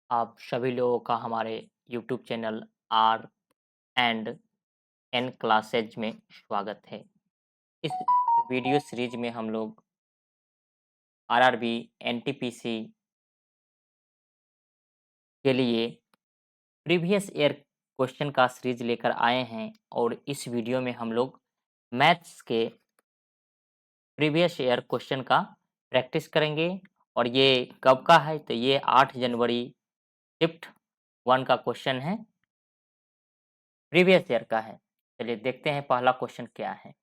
आप सभी लोगों का हमारे YouTube channel R and N classes में स्वागत है। इस वीडियो सीरीज में हम लोग आरआरबी, एनटीपीसी के लिए प्रीवियस ईयर क्वेश्चन का सीरीज लेकर आए हैं और इस वीडियो में हम लोग मैथ्स के प्रीवियस ईयर क्वेश्चन का प्रैक्टिस करेंगे। और ये कब का है? तो ये 8 जनवरी शिफ्ट 1 का क्वेश्चन है, प्रीवियस ईयर का है। चलिए देखते हैं पहला क्वेश्चन क्या है।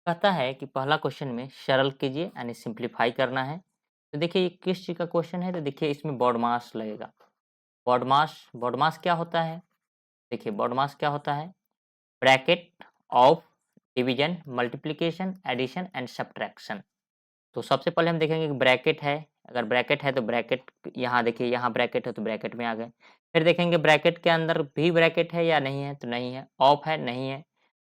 कहता है कि पहला क्वेश्चन में सरल कीजिए यानी सिंप्लीफाई करना है। तो देखिए ये किस चीज़ का क्वेश्चन है, तो देखिए इसमें बॉड मास लगेगा। बॉड मास क्या होता है? देखिए बॉड मास क्या होता है? Bracket of division, multiplication, addition and subtraction. तो सबसे पहले हम देखेंगे कि ब्रैकेट है। अगर ब्रैकेट है तो ब्रैकेट, यहाँ देखिए यहाँ ब्रैकेट है तो ब्रैकेट में आ गए। फिर देखेंगे ब्रैकेट के अंदर भी ब्रैकेट है या नहीं है, तो नहीं है। ऑफ है, नहीं है।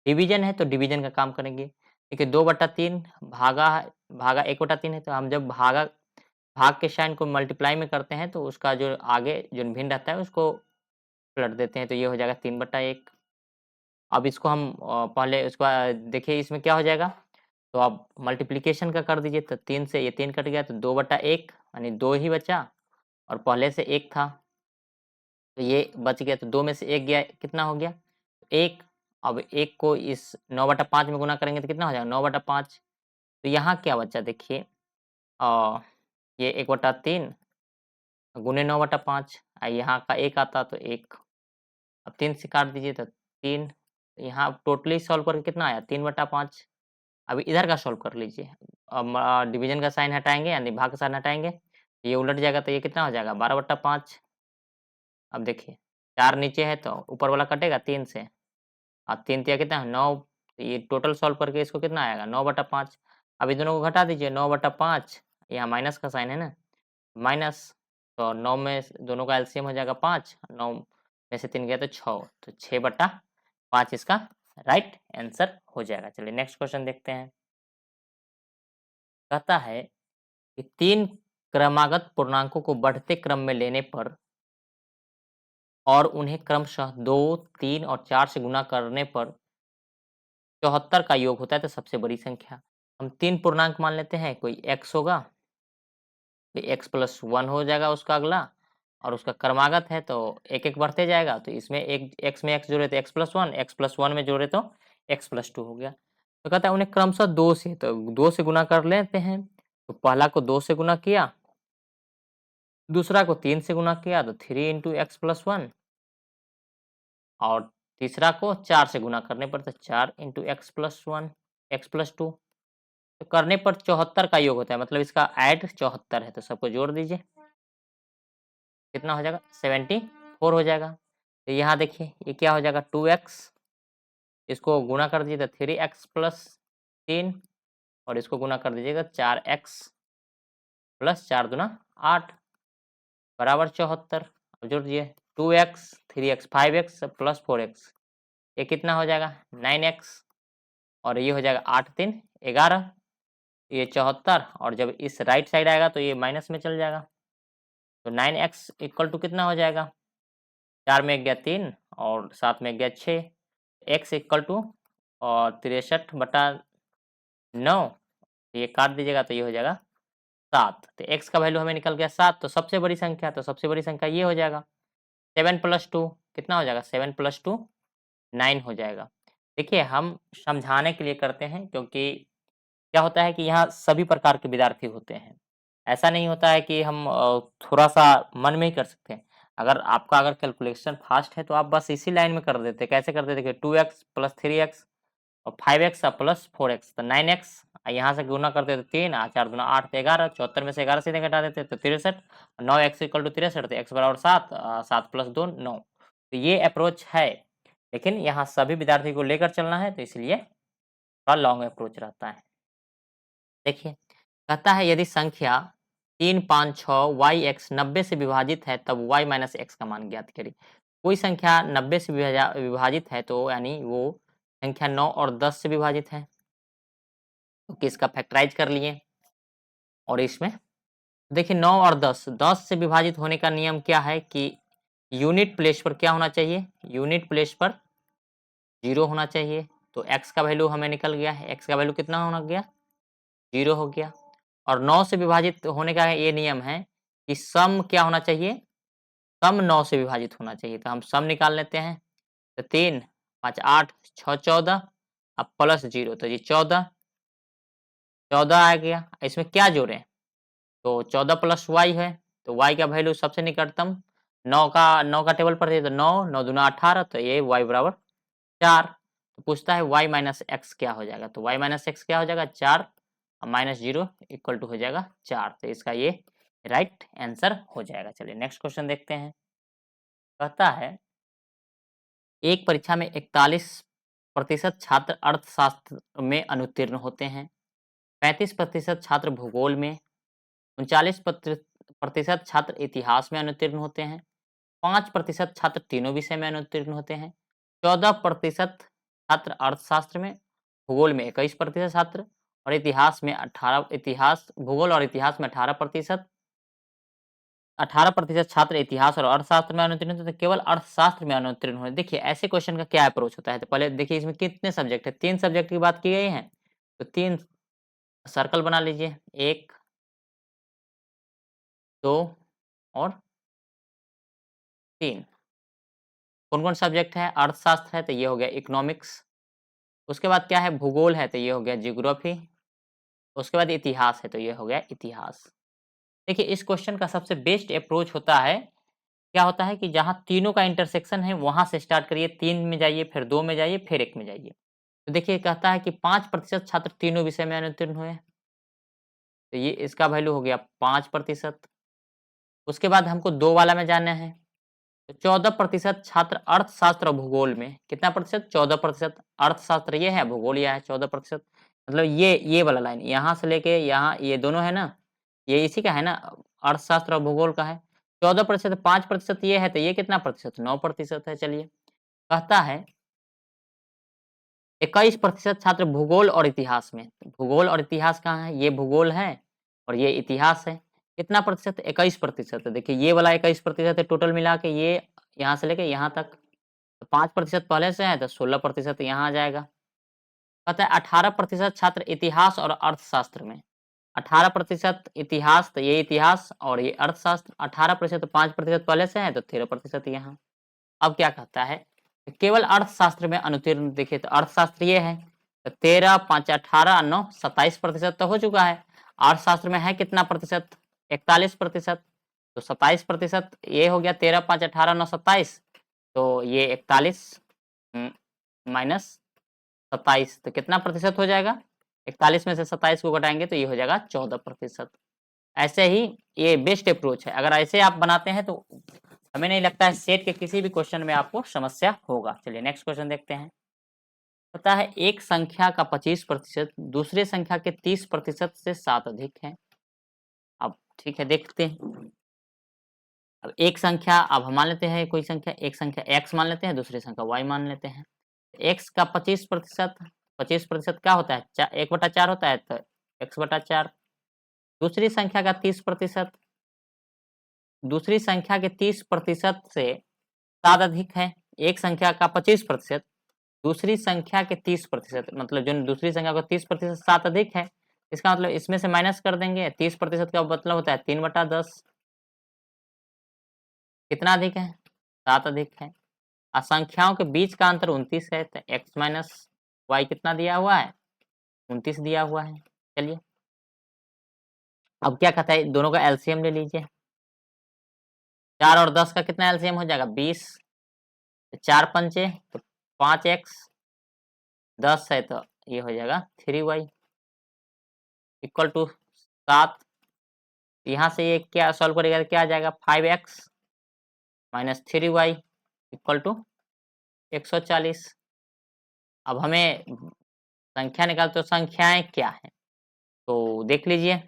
डिवीजन है तो डिवीजन का काम करेंगे। देखिए 2/3 भागा भागा 1/3 है, तो हम जब भाग के साइन को मल्टीप्लाई में करते हैं तो उसका जो आगे जो भिन्न रहता है उसको पलट देते हैं, तो ये हो जाएगा 3/1। अब इसको हम पहले उसका देखिए इसमें क्या हो जाएगा, तो आप मल्टीप्लिकेशन का कर दीजिए। तो 3 से ये 3 कट गया तो 2/1 यानी 2 ही बचा, और पहले से 1 था तो ये बच गया, तो 2 में से 1 गया, कितना हो गया? 1। अब 1 को इस 9/5 में गुना करेंगे तो कितना हो जाएगा? 9/5। तो यहाँ क्या बचा देखिए, ये 1/3 गुने 9/5, यहाँ का 1 आता तो 1। अब 3 से काट दीजिए तो 3। यहाँ टोटली सॉल्व करके कितना आया? 3/5। अभी इधर का सॉल्व कर लीजिए। अब डिवीज़न का साइन हटाएँगे यानी भाग का साइन हटाएँगे, ये उलट जाएगा तो ये कितना हो जाएगा? 12/5। अब देखिए 4 नीचे है तो ऊपर वाला कटेगा 3 से, और 3 तिया कितना है? 9। ये टोटल सॉल्व करके इसको कितना आएगा? 9/5। अब इन दोनों को घटा दीजिए, 9/5, यहाँ माइनस का साइन है ना, माइनस, तो 9 में दोनों का एलसीएम हो जाएगा 5, 9 में से 3 गया तो 6, तो 6/5 इसका राइट आंसर हो जाएगा। चलिए नेक्स्ट क्वेश्चन देखते हैं। कहता है कि 3 क्रमागत पूर्णांकों को बढ़ते क्रम में लेने पर और उन्हें क्रमशः 2, 3 और 4 से गुणा करने पर 74 का योग होता है तो सबसे बड़ी संख्या। हम 3 पूर्णांक मान लेते हैं, कोई x होगा, तो x प्लस 1 हो जाएगा उसका अगला, और उसका क्रमागत है तो एक-एक बढ़ते जाएगा, तो इसमें एक x में x जोड़े तो x प्लस 1, x प्लस 1 में जोड़े तो x प्लस 2 हो गया। तो कहता है उन्हें क्रमशः 2 से, तो 2 से गुणा कर लेते हैं। तो पहला को 2 से गुणा किया, दूसरा को 3 से गुणा किया तो 3 इंटू एक्स प्लस 1, और तीसरा को 4 से गुणा करने पर तो 4 into x plus 1, x plus 2। तो करने पर 74 का योग होता है, मतलब इसका ऐड 74 है, तो सबको जोड़ दीजिए, कितना हो जाएगा? 74 हो जाएगा। तो यहाँ देखिए ये क्या हो जाएगा? 2x, इसको गुणा कर दीजिए तो 3x प्लस 3, और इसको गुणा कर दीजिएगा 4x प्लस 4 दूना 8 बराबर 74। अब जोड़ दीजिए 2x, 3x, 5x plus 4x, ये कितना हो जाएगा? 9x, और ये हो जाएगा 8 3 11, ये 74, और जब इस राइट साइड आएगा तो ये माइनस में चल जाएगा, तो 9x इक्वल टू कितना हो जाएगा? 4 में 1 गया 3 और 7 में 1 गया 6, x इक्वल टू और 63/9, ये काट दीजिएगा तो ये हो जाएगा 7। तो x का वैल्यू हमें निकल गया 7, तो सबसे बड़ी संख्या, तो सबसे बड़ी संख्या ये हो जाएगा। 7 प्लस 2 कितना हो जाएगा? 7 प्लस 2 9 हो जाएगा। देखिए हम समझाने के लिए करते हैं, क्योंकि क्या होता है कि यहाँ सभी प्रकार के विद्यार्थी होते हैं। ऐसा नहीं होता है कि हम थोड़ा-सा मन में ही कर सकते हैं। अगर कैलकुलेशन फास्ट है तो आप बस इसी लाइन में कर देते। कैसे करते? देखिए 2x प्लस 3x और 5x प्लस 4x तो 9x, यहाँ से गुना करते तो 3, 4 दूना 8 तो 11, 74 में से 11 सीधे घटा देते तो 63, 9x इक्वल टू 63, तो x बराबर 7, 7 प्लस 2 9। तो ये अप्रोच है, लेकिन यहाँ सभी विद्यार्थी को लेकर चलना है तो इसलिए थोड़ा लॉन्ग अप्रोच रहता है। देखिए कहता है यदि संख्या 3, 5, 6 वाई एक्स 90 से विभाजित है तब y माइनस एक्स का मान ज्ञात करिए। कोई संख्या 90 से विभाजित है तो यानी वो संख्या 9 और 10 से विभाजित है, तो किसका फैक्टराइज कर लिए और इसमें देखिए 9 और 10, 10 से विभाजित होने का नियम क्या है कि यूनिट प्लेस पर क्या होना चाहिए, यूनिट प्लेस पर 0 होना चाहिए। तो x का वैल्यू हमें निकल गया है, x का वैल्यू कितना होना गया, 0 हो गया। और 9 से विभाजित होने का ये नियम है कि सम क्या होना चाहिए, सम 9 से विभाजित होना चाहिए। तो हम सम निकाल लेते हैं। तो 3 5 8 6 14 अब प्लस 0 तो जी 14 आ गया। इसमें क्या जोड़ें, तो 14 प्लस वाई है, तो वाई का वैल्यू सबसे निकटतम 9 का टेबल पर है, तो 9 9 दूना 18, तो ये वाई बराबर 4। तो पूछता है वाई माइनस एक्स क्या हो जाएगा, तो वाई माइनस एक्स क्या हो जाएगा 4 और माइनस 0 इक्वल टू हो जाएगा 4। तो इसका ये राइट आंसर हो जाएगा। चलिए नेक्स्ट क्वेश्चन देखते हैं। कहता है एक परीक्षा में 41% छात्र अर्थशास्त्र में अनुत्तीर्ण होते हैं, 35% छात्र भूगोल में, 39% छात्र इतिहास में अनुत्तीर्ण होते हैं, 5% छात्र तीनों विषय में अनुत्तीर्ण होते हैं, 14% छात्र अर्थशास्त्र में, भूगोल में 21% छात्र और इतिहास में 18% छात्र इतिहास और अर्थशास्त्र में अनुत्तीर्ण होते हैं, तो केवल अर्थशास्त्र में अनुत्तीर्ण होते हैं। देखिए ऐसे क्वेश्चन का क्या अप्रोच होता है, तो पहले देखिए इसमें कितने सब्जेक्ट है, 3 सब्जेक्ट की बात की गई है, तो 3 सर्कल बना लीजिए, 1 2 और 3। कौन-कौन सब्जेक्ट है, अर्थशास्त्र है तो ये हो गया इकोनॉमिक्स, उसके बाद क्या है भूगोल है तो ये हो गया ज्योग्राफी, उसके बाद इतिहास है तो ये हो गया इतिहास। देखिए इस क्वेश्चन का सबसे बेस्ट अप्रोच होता है, क्या होता है कि जहाँ तीनों का इंटरसेक्शन है वहाँ से स्टार्ट करिए, 3 में जाइए, फिर 2 में जाइए, फिर 1 में जाइए। तो देखिए कहता है कि 5% छात्र तीनों विषय में अनुत्तीर्ण हुए, तो ये इसका वैल्यू हो गया 5%। उसके बाद हमको 2 वाला में जाना है, तो 14% छात्र अर्थशास्त्र और भूगोल में, कितना प्रतिशत 14%, अर्थशास्त्र ये है, भूगोल ये है 14%। मतलब ये वाला लाइन यहाँ से लेके यहाँ ये दोनों है ना, ये इसी का है ना, अर्थशास्त्र और भूगोल का है। 14% 5% ये है तो ये कितना प्रतिशत 9% है। चलिए कहता है 21% छात्र भूगोल और इतिहास में, भूगोल और इतिहास कहाँ है, ये भूगोल है और ये इतिहास है। कितना प्रतिशत 21%। देखिए ये वाला 21% है, टोटल मिला के ये यहाँ से लेके यहाँ तक, तो 5% पहले से है तो 16% यहाँ आ जाएगा। कहता है 18% छात्र इतिहास और अर्थशास्त्र में, 18% इतिहास तो ये इतिहास और ये अर्थशास्त्र, 18% 5% पहले से है तो 13% यहाँ। अब क्या कहता है केवल अर्थशास्त्र में अनुत्तीर्ण, देखिए तो अर्थशास्त्र ये है, तो 13 5 18 9 27% तो हो चुका है। अर्थशास्त्र में है कितना प्रतिशत 41%, तो 27% ये हो गया, 13 5 18 9 27, तो ये 41 माइनस 27 तो कितना प्रतिशत हो जाएगा, 41 में से 27 को घटाएंगे तो ये हो जाएगा 14%। ऐसे ही ये बेस्ट अप्रोच है, अगर ऐसे आप बनाते हैं तो हमें नहीं लगता है सेट के किसी भी क्वेश्चन में आपको समस्या होगा। चलिए नेक्स्ट क्वेश्चन देखते हैं। पता है एक संख्या का 25% दूसरे संख्या के 30% से 7 अधिक है। अब ठीक है देखते हैं। अब एक संख्या, अब हम मान लेते हैं कोई संख्या, एक संख्या x मान लेते हैं, दूसरी संख्या y मान लेते हैं। x का 25%, 25% क्या होता है 1/4 होता है, तो x/4। दूसरी संख्या का 30%, दूसरी संख्या के 30% से 7 अधिक है। एक संख्या का 25%, दूसरी संख्या के 30%, मतलब जो दूसरी संख्या का 30% 7 अधिक है, इसका मतलब इसमें से माइनस कर देंगे। 30% का मतलब होता है 3/10, कितना अधिक है 7 अधिक है। असंख्याओं के बीच का अंतर 29 है, तो x माइनस वाई कितना दिया हुआ है 29 दिया हुआ है। चलिए अब क्या कहता है दोनों का एलसीएम ले लीजिए। 4 और 10 का कितना एलसीएम हो जाएगा 20, 4 पंचे तो 5x, 10 है तो ये हो जाएगा 3y इक्वल टू 7। यहाँ से ये क्या सॉल्व करेगा तो क्या आ जाएगा 5x minus 3y equal to 140। अब हमें संख्या निकाल, तो संख्याएं क्या है तो देख लीजिए।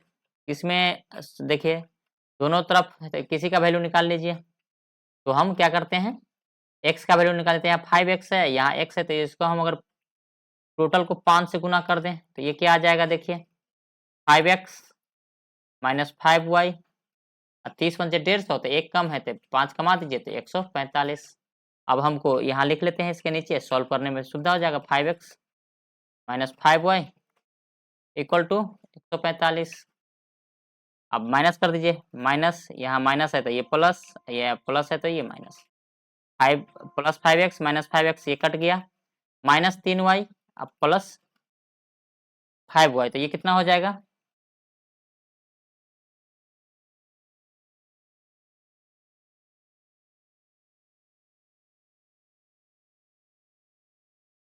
इसमें देखिए दोनों तरफ किसी का वैल्यू निकाल लीजिए। तो हम क्या करते हैं x का वैल्यू निकाल लेते हैं, 5x है यहाँ x है, तो इसको हम अगर टोटल को 5 से गुना कर दें तो ये क्या आ जाएगा देखिए 5x माइनस 5y 30 पंचे 150, तो एक कम है तो 5 कमा दीजिए तो 145। अब हमको यहाँ लिख लेते हैं, इसके नीचे सॉल्व करने में सुविधा हो जाएगा। 5x minus 5y equal to 145। अब माइनस कर दीजिए, माइनस यहाँ माइनस है तो ये प्लस है तो ये minus. 5 plus 5x minus 5x ये कट गया, माइनस 3y अब प्लस 5y, तो ये कितना हो जाएगा?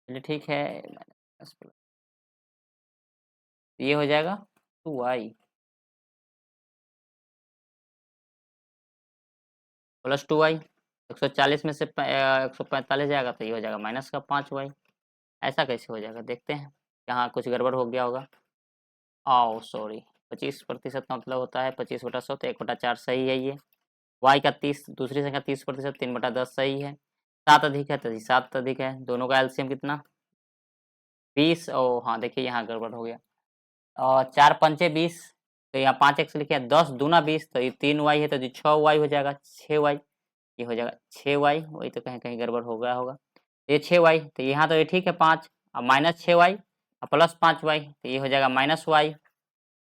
चलिए ठीक है, ये हो जाएगा 2y प्लस 2y। 140 में से 145 जाएगा तो ये हो जाएगा माइनस का 5y। ऐसा कैसे हो जाएगा, देखते हैं। यहाँ कुछ गड़बड़ हो गया होगा। आओ सॉरी, 25% का मतलब होता है 25/100, तो 1/4 सही है ये। y का 30, दूसरी संख्या 30%, 3/10 सही है। 7 अधिक है तो 7 अधिक है। दोनों का एलसीएम कितना? 20। ओ हाँ, देखिए यहाँ गड़बड़ हो गया। और 4 पंचे 20, तो यहाँ 5x लिखे हैं, 10 दूना 20, तो ये 3y है तो ये 6y हो जाएगा, 6y ये हो जाएगा 6y। वही तो कहीं कहीं गड़बड़ हो गया होगा। ये 6y, तो यहाँ तो ये ठीक है 5, अब माइनस 6y और प्लस 5y, तो ये हो जाएगा माइनस y।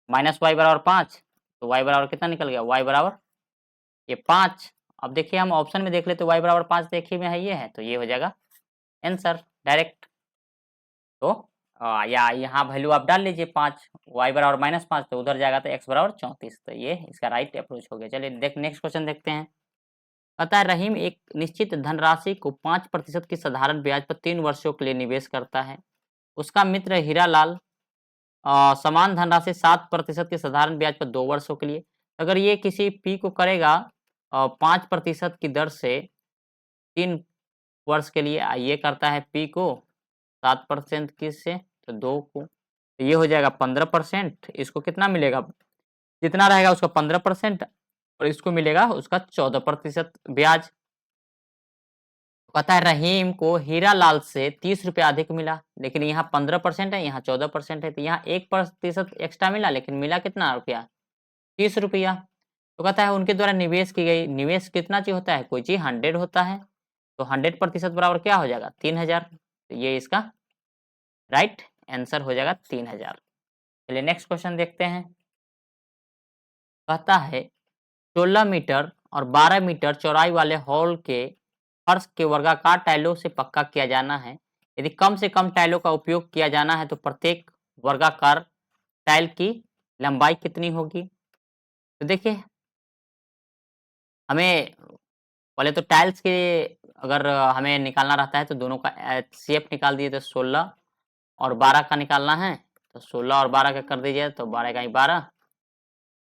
माइनस y बराबर 5, तो y बराबर कितना निकल गया? y बराबर ये 5। अब देखिए हम ऑप्शन में देख लेते, y बराबर 5 देखिए में है, ये है, तो ये हो जाएगा आंसर डायरेक्ट। तो या यहाँ वैल्यू आप डाल लीजिए 5, y बराबर -5, तो उधर जाएगा तो x बराबर 34, तो ये इसका राइट अप्रोच हो गया। चलिए नेक्स्ट क्वेश्चन देखते हैं। कहता है रहीम एक निश्चित धनराशि को 5% की साधारण ब्याज पर 3 वर्षों के लिए निवेश करता है। उसका मित्र हीरालाल समान धनराशि 7% की साधारण ब्याज पर 2 वर्षों के लिए। अगर ये किसी पी को करेगा 5% की दर से 3 वर्ष के लिए, ये करता है पी को 7% किससे, तो 2 को, तो ये हो जाएगा 15%। इसको कितना मिलेगा? जितना रहेगा उसका 15%, और इसको मिलेगा उसका 14% ब्याज। कहता है रहीम को हीरालाल से 30 रुपया अधिक मिला, लेकिन यहाँ 15% है, यहाँ 14% है, तो यहाँ 1% एक्स्ट्रा मिला, लेकिन मिला कितना रुपया? 30 रुपया। तो कहता है उनके द्वारा निवेश की गई, निवेश कितना चीज होता है? कोई चीज 100 होता है, तो 100% बराबर क्या हो जाएगा? 3000। तो ये इसका राइट आंसर हो जाएगा 3000। चलिए नेक्स्ट क्वेश्चन देखते हैं। कहता है 16 मीटर और 12 मीटर चौड़ाई वाले हॉल के फर्श के वर्गाकार टाइलों से पक्का किया जाना है। यदि कम से कम टाइलों का उपयोग किया जाना है तो प्रत्येक वर्गाकार टाइल की लंबाई कितनी होगी? तो देखिए हमें पहले तो टाइल्स के अगर हमें निकालना रहता है तो दोनों का एचसीएफ निकाल दिए, तो 16 और 12 का निकालना है, तो 16 और 12 का कर दीजिए, तो 12 का 12,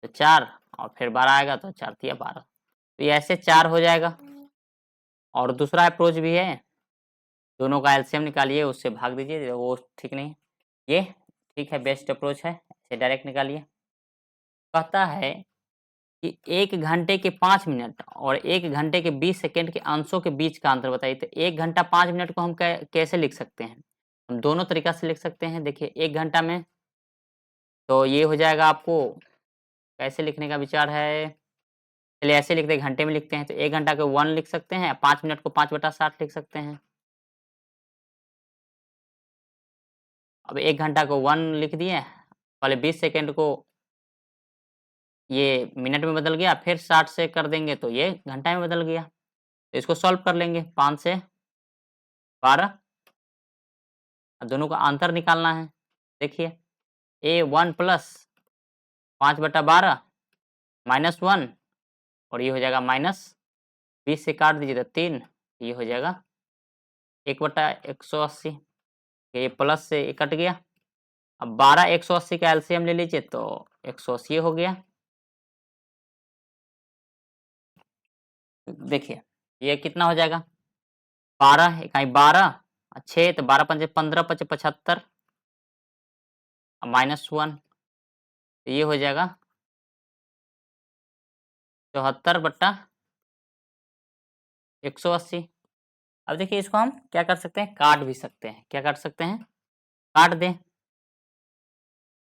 तो 4 और फिर 12 आएगा, तो 4 तिया 12, तो ये ऐसे 4 हो जाएगा। और दूसरा अप्रोच भी है, दोनों का एलसीएम निकालिए, उससे भाग दीजिए, वो ठीक नहीं है। ये ठीक है, बेस्ट अप्रोच है, इसे डायरेक्ट निकालिए। कहता है कि 1 घंटे के 5 मिनट और 1 घंटे के 20 सेकंड के अंशों के बीच का अंतर बताइए। तो 1 घंटा 5 मिनट को हम कैसे लिख सकते हैं? हम दोनों तरीका से लिख सकते हैं। देखिए 1 घंटा में तो ये हो जाएगा, आपको कैसे लिखने का विचार है? चलिए ऐसे लिखते हैं, घंटे में लिखते हैं, तो 1 घंटा को 1 लिख सकते हैं, 5 मिनट को 5/60 लिख सकते हैं। अब 1 घंटा को 1 लिख दिए, पहले 20 सेकंड को ये मिनट में बदल गया, फिर 60 से कर देंगे तो ये घंटा में बदल गया। तो इसको सॉल्व कर लेंगे, 5 से 12, दोनों का अंतर निकालना है। देखिए A1 प्लस 5/12 -1, और ये हो जाएगा माइनस 20 से काट दीजिए तो 3, ये हो जाएगा 1/180। ये प्लस से ये कट गया। अब 12 180 का एलसीएम ले लीजिए तो 180 हो गया। देखिए ये कितना हो जाएगा? 12 इकाई 12 6, तो 12 पंजे 15, 5 75, -1, तो ये हो जाएगा 74/180। अब देखिए इसको हम क्या कर सकते हैं? काट भी सकते हैं। क्या काट सकते हैं? काट दें,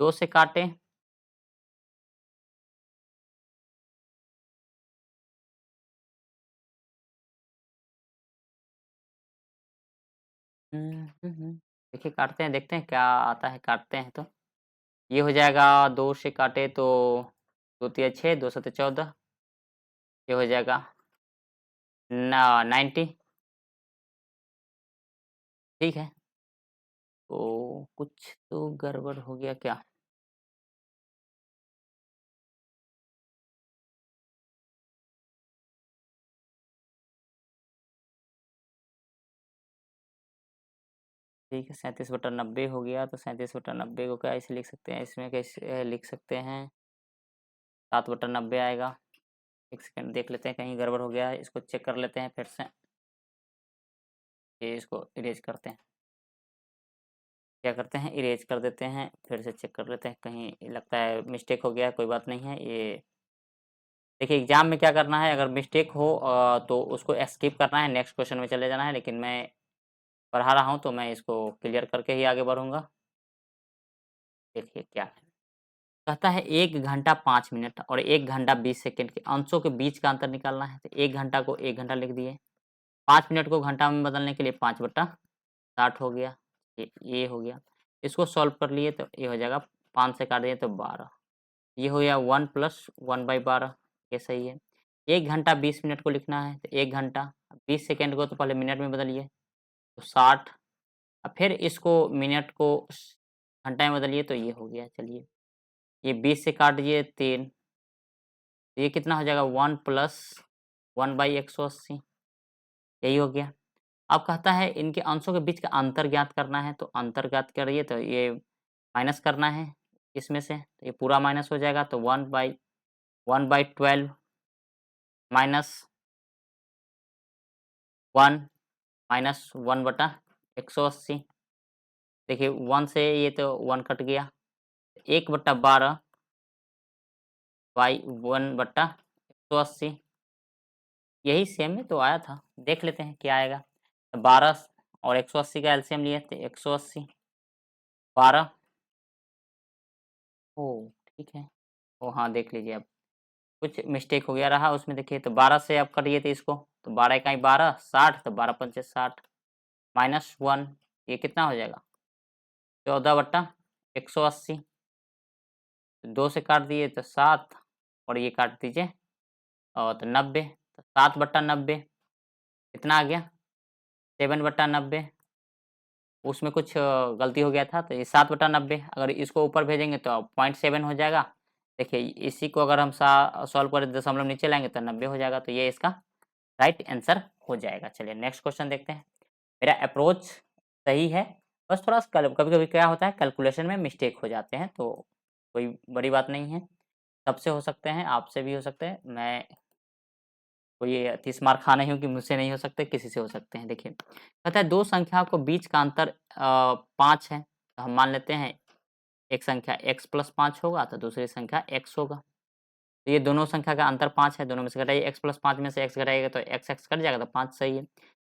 2 से काटें, देखिए काटते हैं, देखते हैं क्या आता है, काटते हैं तो ये हो जाएगा 2 से काटे तो 2 तिया 6, 2 सते 14, ये हो जाएगा 90। ठीक है, तो कुछ तो गड़बड़ हो गया क्या? ठीक है, 37/90 हो गया, तो 37/90 को क्या ऐसे लिख सकते हैं, इसमें कैसे लिख सकते हैं, 7/90 आएगा। 1 सेकंड देख लेते हैं, कहीं गड़बड़ हो गया है, इसको चेक कर लेते हैं फिर से। ये इसको इरेज़ करते हैं। क्या करते हैं, इरेज़ कर देते हैं, फिर से चेक कर लेते हैं, कहीं लगता है मिस्टेक हो गया है, कोई बात नहीं है। ये देखिए एग्ज़ाम में क्या करना है, अगर मिस्टेक हो तो उसको स्किप करना है, नेक्स्ट क्वेश्चन में चले जाना है, लेकिन मैं पढ़ा रहा हूँ, तो मैं इसको क्लियर करके ही आगे बढ़ूँगा। देखिए क्या है, कहता है 1 घंटा 5 मिनट और 1 घंटा 20 सेकंड के अंशों के बीच का अंतर निकालना है। तो 1 घंटा को 1 घंटा लिख दिए, 5 मिनट को घंटा में बदलने के लिए 5/60 हो गया, ये हो गया। इसको सॉल्व कर लिए तो ये हो जाएगा, 5 से काट दिए तो 12, ये हो गया 1 + 1/12, ये सही है। 1 घंटा 20 मिनट को लिखना है, तो 1 घंटा 20 सेकंड को तो पहले मिनट में बदलिए, तो 60, अब फिर इसको मिनट को घंटा में बदलिए तो ये हो गया। चलिए, ये 20 से काट दीजिए 3, ये कितना हो जाएगा, 1 + 1/180, यही हो गया। अब कहता है इनके अंशों के बीच का अंतर ज्ञात करना है, तो अंतर ज्ञात करिए, तो ये माइनस करना है इसमें से, तो ये पूरा माइनस हो जाएगा, तो 1/12 माइनस 1 माइनस 1/180। देखिए 1 से ये तो 1 कट गया, 1/12 बाई 1/180, यही सेम में तो आया था, देख लेते हैं क्या आएगा। 12 और 180 का एलसीएम लिए थे, 180, 12, ओह! ठीक है। ओह हाँ, देख लीजिए अब, कुछ मिस्टेक हो गया रहा उसमें, देखिए तो 12 से अब करिए थे इसको, तो 12 एकाई 12, 60, तो 12 पंचे 60, माइनस 1, ये कितना हो जाएगा, 14/180, 2 से काट दिए तो 7, और ये काट दीजिए और तो 90, तो 7/90 कितना आ गया, 7/90, उसमें कुछ गलती हो गया था, तो ये 7/90, अगर इसको ऊपर भेजेंगे तो 0.7 हो जाएगा। देखिए इसी को अगर हम सा सॉल्व करें, दशमलव नीचे लाएँगे तो 90 हो जाएगा, तो ये इसका राइट आंसर हो जाएगा। चलिए नेक्स्ट क्वेश्चन देखते हैं। मेरा अप्रोच सही है, बस थोड़ा सा कभी-कभी क्या होता है, कैलकुलेशन में मिस्टेक हो जाते हैं, तो कोई बड़ी बात नहीं है। सबसे हो सकते हैं, आपसे भी हो सकते हैं, मैं कोई 30 मार खा नहीं हूँ कि मुझसे नहीं हो सकते, किसी से हो सकते हैं। देखिए, कहता है 2 संख्याओं के बीच का अंतर 5 है, तो हम मान लेते हैं एक संख्या x + 5 होगा, तो दूसरी संख्या x होगा। तो ये दोनों संख्या का अंतर 5 है, दोनों में से घटाइए, x + 5 में से x घटाइएगा तो x कट जाएगा, तो 5 सही है।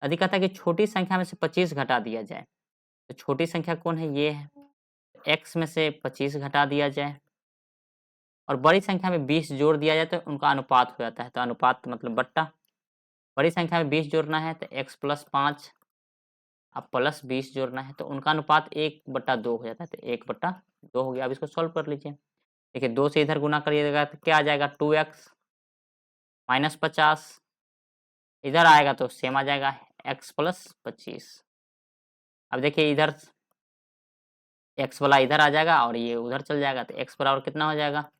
यदि कहता है कि छोटी संख्या में से 25 घटा दिया जाए, तो छोटी संख्या कौन है, ये है। x में से 25 घटा दिया जाए और बड़ी संख्या में 20 जोड़ दिया जाए, तो उनका अनुपात हो जाता है, तो अनुपात मतलब बट्टा। बड़ी संख्या में 20 जोड़ना है, तो x + 5 अब प्लस 20 जोड़ना है, तो उनका अनुपात 1/2 हो जाता है, तो 1/2 हो गया। अब इसको सॉल्व कर लीजिए। देखिए 2 से इधर गुना करिएगा तो क्या आ जाएगा, 2x माइनस 50, इधर आएगा तो सेम आ जाएगा, x + 25। अब देखिए इधर x वाला इधर आ जाएगा और ये उधर चल जाएगा, तो x बराबर कितना हो जाएगा,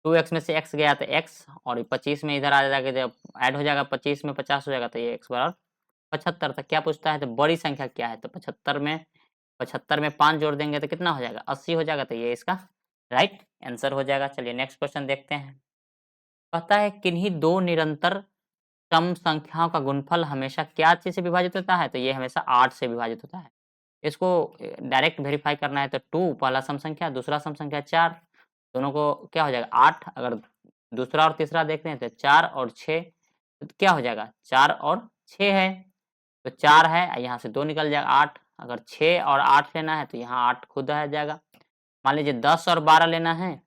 2x में से x गया तो x, और ये 25 में इधर आ जाएगा, जब ऐड हो जाएगा 25 में 50 हो जाएगा, तो ये x बराबर 75 था। क्या पूछता है, तो बड़ी संख्या क्या है, तो 75 में 5 जोड़ देंगे तो कितना हो जाएगा, 80 हो जाएगा, तो ये इसका राइट आंसर हो जाएगा। चलिए नेक्स्ट क्वेश्चन देखते हैं। कहता है किन्हीं 2 निरंतर सम संख्याओं का गुणनफल हमेशा क्या चीज़ से विभाजित होता है, तो ये हमेशा 8 से विभाजित होता है। इसको डायरेक्ट वेरीफाई करना है, तो 2 पहला सम संख्या, दूसरा सम संख्या 4, दोनों को क्या हो जाएगा 8, अगर दूसरा और तीसरा देखते हैं तो 4 और 6, तो क्या हो जाएगा, 4 और 6 है, तो 4 है, यहाँ से 2 निकल जाएगा 8, अगर 6 और 8 लेना है तो यहाँ 8 खुद आ जाएगा। मान लीजिए 10 और 12 लेना है,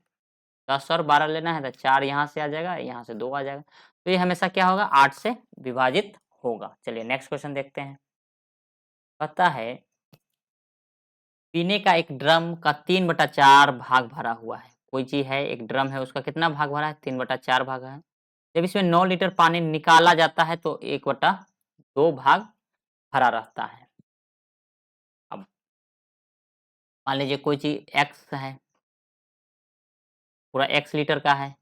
10 और 12 लेना है, तो 4 यहाँ से आ जाएगा, यहाँ से 2 आ जाएगा, तो ये हमेशा क्या होगा, 8 से विभाजित होगा। चलिए नेक्स्ट क्वेश्चन देखते हैं। कहता है पीने का एक ड्रम का 3/4 भाग भरा हुआ है। कोई चीज़ है, एक ड्रम है, उसका कितना भाग भरा है? 3/4 भाग है। जब इसमें 9 लीटर पानी निकाला जाता है तो 1/2 भाग भरा रहता है। अब मान लीजिए कोई चीज़ एक्स है, पूरा एक्स लीटर का है,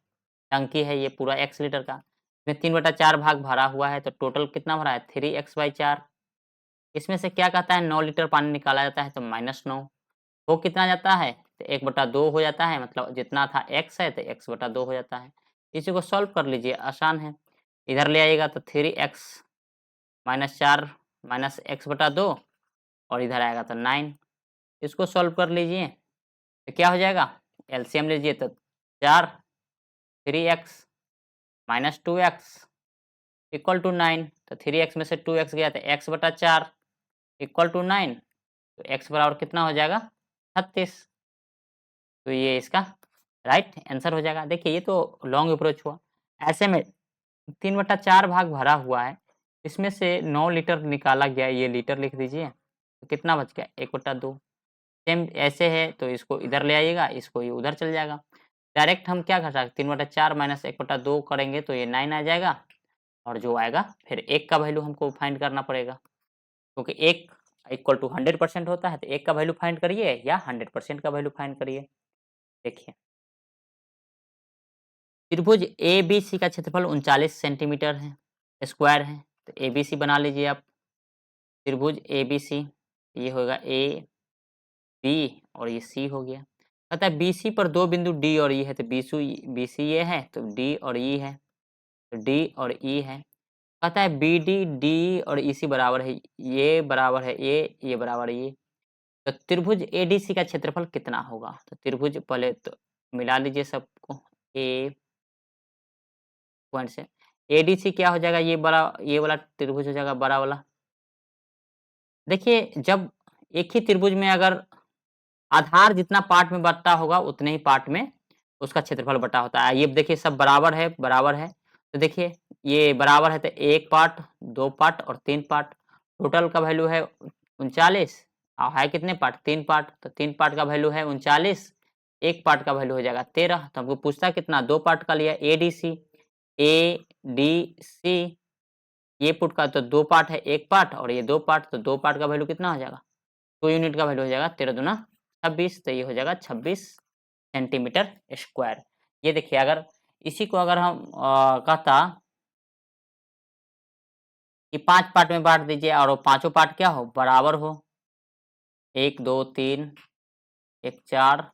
टंकी है ये पूरा एक्स लीटर का। इसमें 3/4 भाग भरा हुआ है तो टोटल कितना भरा है? 3x/4। इसमें से क्या कहता है 9 लीटर पानी निकाला जाता है तो -9। वो कितना जाता है? तो 1/2 हो जाता है, मतलब जितना था x है तो x/2 हो जाता है। इसी को सॉल्व कर लीजिए, आसान है। इधर ले आइएगा तो 3x -4 -x/2 और इधर आएगा तो 9। इसको सॉल्व कर लीजिए तो क्या हो जाएगा? एलसीएम लीजिए तो 4, 3x -2x = 9। तो 3x में से 2x गया तो x/4 = 9। तो x बराबर कितना हो जाएगा? 36। तो ये इसका राइट आंसर हो जाएगा। देखिए ये तो लॉन्ग अप्रोच हुआ। ऐसे में 3/4 भाग भरा हुआ है, इसमें से 9 लीटर निकाला गया, ये लीटर लिख दीजिए। तो कितना बच गया? 1/2। सेम ऐसे है तो इसको इधर ले आइएगा, इसको ये उधर चल जाएगा। डायरेक्ट हम क्या कर सकते हैं? 3/4 - 1/2 करेंगे तो ये 9 आ जाएगा और जो आएगा फिर 1 का वैल्यू हमको फाइंड करना पड़ेगा, क्योंकि 1 = 100% होता है, तो 1 का वैल्यू फाइंड करिए या 100% का वैल्यू फाइंड करिए। देखिए त्रिभुज एबीसी का क्षेत्रफल 39 सेंटीमीटर है, स्क्वायर है। तो एबीसी बना लीजिए आप। त्रिभुज एबीसी, ये होगा ए, बी और ये सी हो गया। कहता है बीसी पर 2 बिंदु डी और ई है, तो बीसी ये है तो डी और ई है, तो डी और ई है। कहता है बीडी, डी और ईसी बराबर है, ये बराबर है ये बराबर है ये। तो त्रिभुज एडीसी का क्षेत्रफल कितना होगा? तो त्रिभुज पहले तो मिला लीजिए सबको, ए पॉइंट से एडीसी क्या हो जाएगा? ये वाला त्रिभुज हो जाएगा बड़ा वाला। देखिए जब एक ही त्रिभुज में अगर आधार जितना पार्ट में बँटा होगा उतने ही पार्ट में उसका क्षेत्रफल बँटा होता है। ये देखिए सब बराबर है। तो देखिए ये बराबर है तो 1 पार्ट, 2 पार्ट और 3 पार्ट। टोटल का वैल्यू है 39 और है कितने पार्ट? 3 पार्ट। तो 3 पार्ट का वैल्यू है 39, 1 पार्ट का वैल्यू हो जाएगा 13। तो हमको पूछता है कितना? 2 पार्ट का लिया एडीसी, एडीसी ये पुट का तो 2 पार्ट है, 1 पार्ट और ये 2 पार्ट, तो 2 पार्ट का वैल्यू कितना हो जाएगा? 2 यूनिट का वैल्यू हो जाएगा 13 दूना 26, तो ये हो जाएगा 26 सेंटीमीटर स्क्वायर। ये देखिए अगर इसी को अगर हम कहता कि 5 पार्ट में बाँट दीजिए और वो पाँचों पार्ट क्या हो? बराबर हो। 1, 2, 3, 1, 4,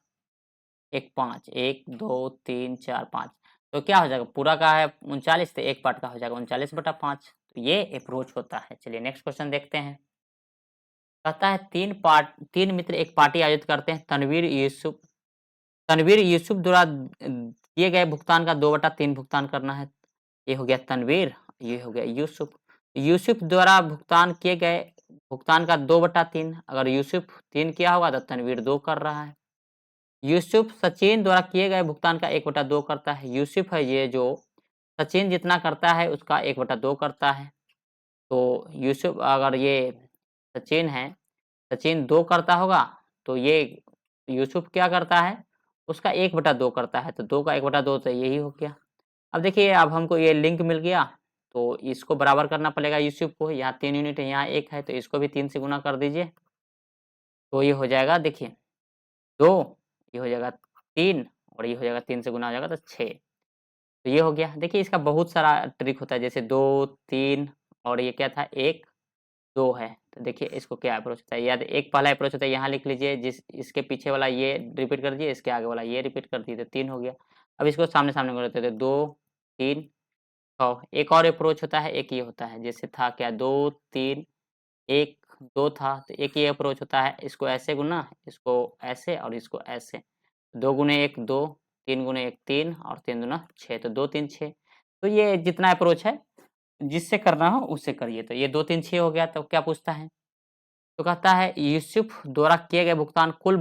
1, 5, 1, 2, 3, 4, 5 तो क्या हो जाएगा? पूरा का है 39 तो 1 पार्ट का हो जाएगा 39/5। तो ये अप्रोच होता है। चलिए नेक्स्ट क्वेश्चन देखते हैं। कहता है 3 मित्र एक पार्टी आयोजित करते हैं। तनवीर यूसुफ द्वारा किए गए भुगतान का 2/3 भुगतान करना है। ये हो गया तनवीर, ये हो गया यूसुफ। यूसुफ द्वारा भुगतान किए गए भुगतान का 2/3, अगर यूसुफ 3 किया होगा तो तनवीर 2 कर रहा है। यूसुफ सचिन द्वारा किए गए भुगतान का 1/2 करता है। यूसुफ है ये जो सचिन जितना करता है उसका 1/2 करता है। तो यूसुफ अगर ये सचिन है, सचिन 2 करता होगा तो ये यूसुफ क्या करता है? उसका 1/2 करता है, तो 2 का 1/2 तो यही हो गया। अब देखिए अब हमको ये लिंक मिल गया, तो इसको बराबर करना पड़ेगा यूसुफ को। यहाँ 3 यूनिट है, यहाँ 1 है, तो इसको भी 3 से गुना कर दीजिए। तो ये हो जाएगा देखिए 2, ये हो जाएगा 3 और ये हो जाएगा 3 से गुना हो जाएगा तो 6। तो ये हो गया। देखिए इसका बहुत सारा ट्रिक होता है, जैसे 2, 3 और ये क्या था 1, 2 है। तो देखिए इसको क्या अप्रोच होता है, या तो एक पहला अप्रोच होता है, यहाँ लिख लीजिए, जिस इसके पीछे वाला ये रिपीट कर दीजिए, इसके आगे वाला ये रिपीट कर दीजिए, तो 3 हो गया। अब इसको सामने-सामने कर देते थे 2, 3, 6। एक और अप्रोच होता है, एक ये होता है, जैसे था क्या 2, 3, 1, 2 था, तो एक ये अप्रोच होता है, इसको ऐसे गुना, इसको ऐसे और इसको ऐसे। 2 गुने 1 2, 3 गुने 1 3 और 3 दूना 6, तो 2 3 6। तो ये जितना अप्रोच है, जिससे करना हो उससे करिए। तो ये 2 3 6 हो गया, तो क्या पूछता है? तो कहता है यूसुफ द्वारा किए गए भुगतान कुल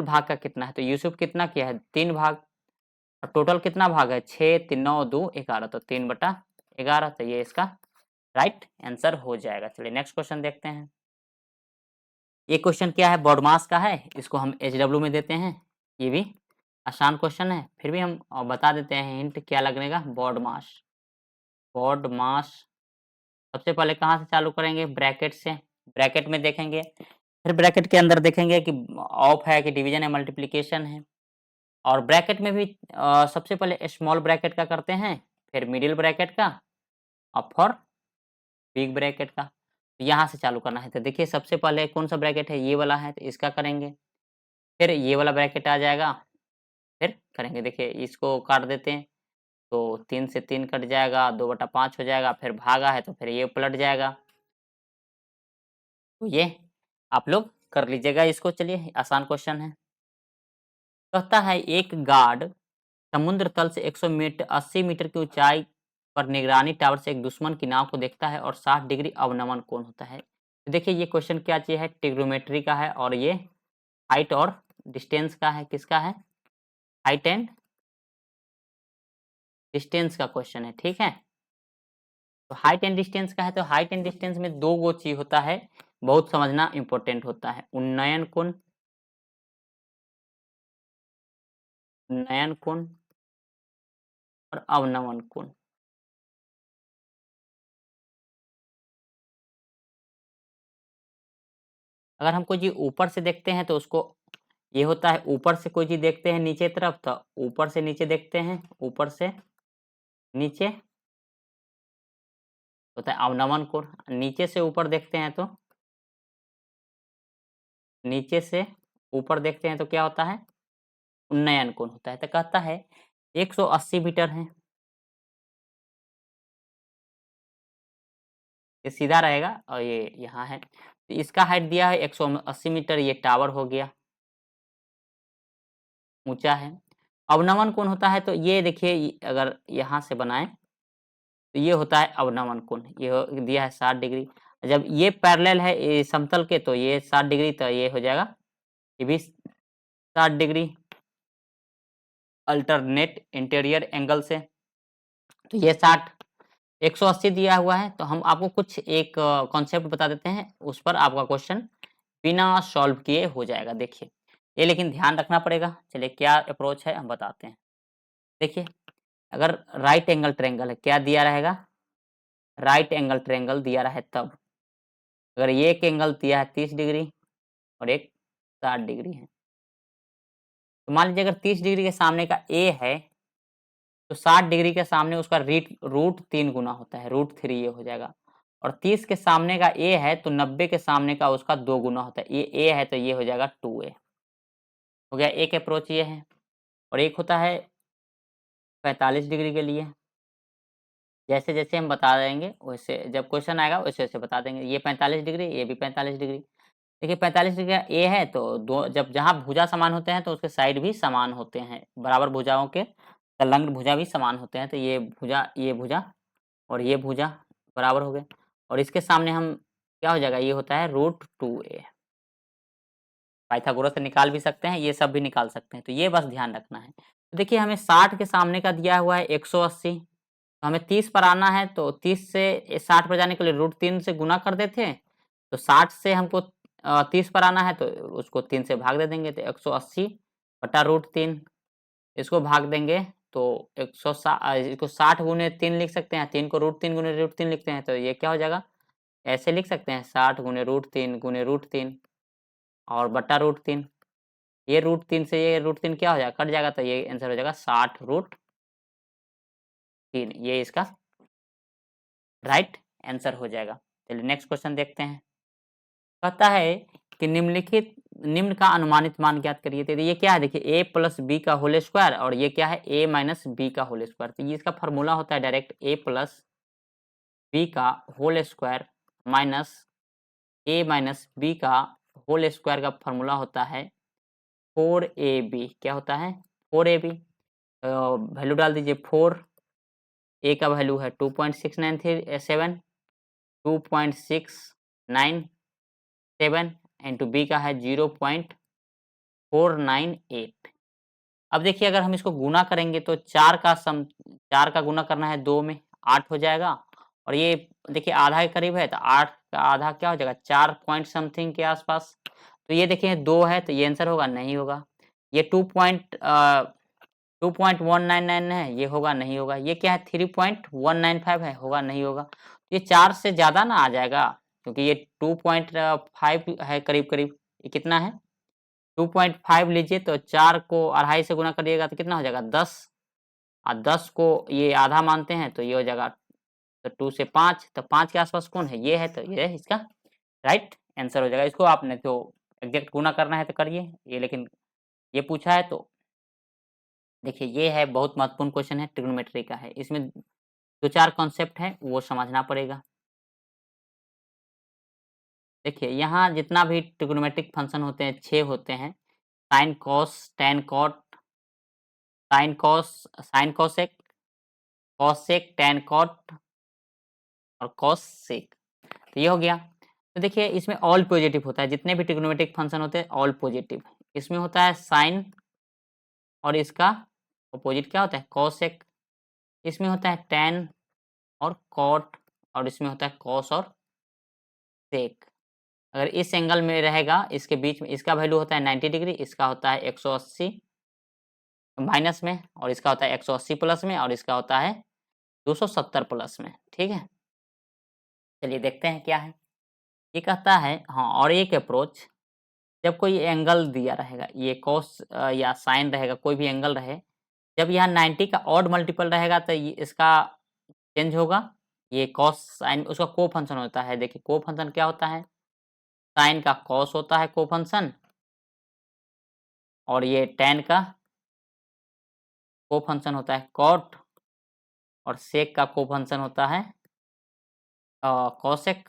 भाग का कितना है? तो यूसुफ कितना किया है? 3 भाग और टोटल कितना भाग है? 6 3 9 2 11, तो 3/11, तो ये इसका राइट आंसर हो जाएगा। चलिए नेक्स्ट क्वेश्चन देखते हैं। ये क्वेश्चन क्या है, बॉड मास का है, इसको हम HW में देते हैं। ये भी आसान क्वेश्चन है, फिर भी हम बता देते हैं हिंट क्या लगने का, बॉड मास। बॉड मास सबसे पहले कहाँ से चालू करेंगे, ब्रैकेट से। ब्रैकेट में देखेंगे, फिर ब्रैकेट के अंदर देखेंगे कि ऑफ है कि डिवीजन है, मल्टीप्लिकेशन है। और ब्रैकेट में भी सबसे पहले स्मॉल ब्रैकेट का करते हैं, फिर मिडिल ब्रैकेट का, और फिर बिग ब्रैकेट का। यहाँ से चालू करना है। तो देखिए सबसे पहले कौन सा ब्रैकेट है, ये वाला है, तो इसका करेंगे। फिर ये वाला ब्रैकेट आ जाएगा, फिर करेंगे। देखिए इसको काट देते हैं, तो 3 से 3 कट जाएगा, 2/5 हो जाएगा, फिर भागा है तो फिर ये पलट जाएगा। तो ये आप लोग कर लीजिएगा इसको। चलिए आसान क्वेश्चन है। कहता है एक गार्ड समुद्र तल से 80 मीटर की ऊंचाई पर निगरानी टावर से एक दुश्मन की नाव को देखता है और 60 डिग्री अवनमन कोण होता है। तो देखिए ये क्वेश्चन क्या चाहिए है, ट्रिग्नोमेट्री का है, और ये हाइट और डिस्टेंस का है। किसका है, हाइट एंड डिस्टेंस का क्वेश्चन है, ठीक है। तो हाइट एंड डिस्टेंस का है, तो हाइट एंड डिस्टेंस में दो गो चीज होता है, बहुत समझना इंपॉर्टेंट होता है, उन्नयन कोण, उन्नयन कोण और अवनमन कोण। अगर हम कोई चीज ऊपर से देखते हैं तो उसको, ये होता है ऊपर से कोई चीज देखते हैं नीचे तरफ, तो ऊपर से नीचे देखते हैं, ऊपर से नीचे होता है अवनमन कोण। नीचे से ऊपर देखते हैं तो, नीचे से ऊपर देखते हैं तो क्या होता है, उन्नयन कोण होता है। तो कहता है 180 मीटर है, ये सीधा रहेगा, और ये यहाँ है। तो इसका हाइट दिया है 180 मीटर, ये टावर हो गया, ऊंचा है। अवनमन कोण होता है, तो ये देखिए अगर यहाँ से बनाएं तो ये होता है अवनमन कोण, ये दिया है 60 डिग्री। जब ये पैरेलल है ये समतल के, तो ये 60 डिग्री, तो ये हो जाएगा ये भी 60 डिग्री अल्टरनेट इंटीरियर एंगल से। तो ये 60 180 दिया हुआ है, तो हम आपको कुछ एक कॉन्सेप्ट बता देते हैं, उस पर आपका क्वेश्चन बिना सॉल्व किए हो जाएगा। देखिए ये लेकिन ध्यान रखना पड़ेगा। चलिए क्या अप्रोच है हम बताते हैं। देखिए अगर राइट एंगल ट्रायंगल है, क्या दिया रहेगा, राइट एंगल ट्रायंगल दिया रहा है, तब अगर ये एक एंगल दिया है 30 डिग्री और एक 60 डिग्री है, तो मान लीजिए अगर 30 डिग्री के सामने का ए है, तो 60 डिग्री के सामने उसका रूट 3 गुना होता है, √3 ये हो जाएगा। और 30 के सामने का ए है, तो 90 के सामने का उसका 2 गुना होता है, ये ए है तो ये हो जाएगा 2a। हो गया, एक अप्रोच ये है। और एक होता है 45 डिग्री के लिए। जैसे जैसे हम बता देंगे वैसे, जब क्वेश्चन आएगा वैसे वैसे बता देंगे। ये 45 डिग्री, ये भी 45 डिग्री। देखिए 45 डिग्री का ए है, तो दो जब जहाँ भुजा समान होते हैं तो उसके साइड भी समान होते हैं, बराबर भुजाओं के संलग्न भुजा भी समान होते हैं। तो ये भुजा और ये भुजा बराबर हो गए, और इसके सामने हम क्या हो जाएगा, ये होता है √2a। पाइथागोरस से निकाल भी सकते हैं, ये सब भी निकाल सकते हैं, तो ये बस ध्यान रखना है। तो देखिए हमें 60 के सामने का दिया हुआ है 180, तो हमें 30 पर आना है, तो 30 से 60 पर जाने के लिए √3 से गुना कर देते हैं। तो 60 से हमको 30 पर आना है, तो उसको 3 से भाग दे देंगे, तो 180 बटा √3, इसको भाग देंगे तो 160, इसको 60 गुने 3 लिख सकते हैं, 3 को √3 गुने √3 लिखते हैं, तो ये क्या हो जाएगा, ऐसे लिख सकते हैं 60 गुने √3 गुने √3 और बटा √3। ये √3 से ये √3 क्या हो जाएगा, कट जाएगा, तो ये आंसर हो जाएगा 60√3। ये इसका राइट आंसर हो जाएगा। चलिए नेक्स्ट क्वेश्चन देखते हैं। कहता है कि निम्न का अनुमानित मान ज्ञात करिए। तो ये क्या है, देखिए a प्लस बी का होल स्क्वायर, और ये क्या है, a माइनस बी का होल स्क्वायर। तो ये इसका फॉर्मूला होता है डायरेक्ट a प्लस बी का whole square minus a minus B का होल स्क्वायर का फॉर्मूला होता है 4ab। क्या होता है, 4ab। वैल्यू डाल दीजिए 4, a का वैल्यू है 2.697, 2.697 इंटू बी का है 0.498। अब देखिए अगर हम इसको गुना करेंगे तो 4 का गुना करना है 2 में, 8 हो जाएगा, और ये देखिए आधा के करीब है, तो 8 का आधा क्या हो जाएगा 4 पॉइंट समथिंग के आसपास। तो ये देखिए 2 है, तो ये आंसर होगा, नहीं होगा। ये 2.199 है, ये होगा, नहीं होगा। ये क्या है 3.195 है, होगा, नहीं होगा। ये 4 से ज़्यादा ना आ जाएगा, क्योंकि ये 2.5 है करीब-करीब। ये कितना है 2.5 लीजिए, तो 4 को अढ़ाई से गुणा करिएगा तो कितना हो जाएगा 10, और 10 को ये आधा मानते हैं तो ये हो जाएगा, तो 2 से 5, तो 5 के आसपास कौन है, ये है, तो ये इसका राइट आंसर हो जाएगा। इसको आपने तो एग्जैक्ट गुणा करना है तो करिए, ये लेकिन ये पूछा है तो देखिए ये है, बहुत महत्वपूर्ण क्वेश्चन है, ट्रिग्नोमेट्री का है। इसमें 2-4 कॉन्सेप्ट हैं, वो समझना पड़ेगा। देखिए यहाँ जितना भी ट्रिग्नोमेट्रिक फंक्शन होते हैं 6 होते हैं, sine, cos, tan, cot, sine cos, sine cosec, cosec, tan cot और कॉस सेक। तो ये हो गया। तो देखिए इसमें ऑल पॉजिटिव होता है, जितने भी ट्रिग्नोमेट्रिक फंक्शन होते हैं ऑल पॉजिटिव। इसमें होता है साइन और इसका अपोजिट क्या होता है कोसेक। इसमें होता है टैन और कॉट, और इसमें होता है कॉस और सेक। अगर इस एंगल में रहेगा, इसके बीच में इसका वैल्यू होता है 90 डिग्री, इसका होता है 180 माइनस में, और इसका होता है 180 प्लस में, और इसका होता है 270 प्लस में। ठीक है, चलिए देखते हैं क्या है। ये कहता है हाँ, और एक अप्रोच, जब कोई एंगल दिया रहेगा, ये कॉस या साइन रहेगा, कोई भी एंगल रहे, जब यहाँ 90 का ऑड मल्टीपल रहेगा तो ये इसका चेंज होगा। ये कॉस साइन उसका को फंक्शन होता है। देखिए को फंक्शन क्या होता है, साइन का कॉस होता है को फंक्शन, और ये टैन का को फंक्शन होता है कॉट, और सेक का को फंक्शन होता है कॉसेक।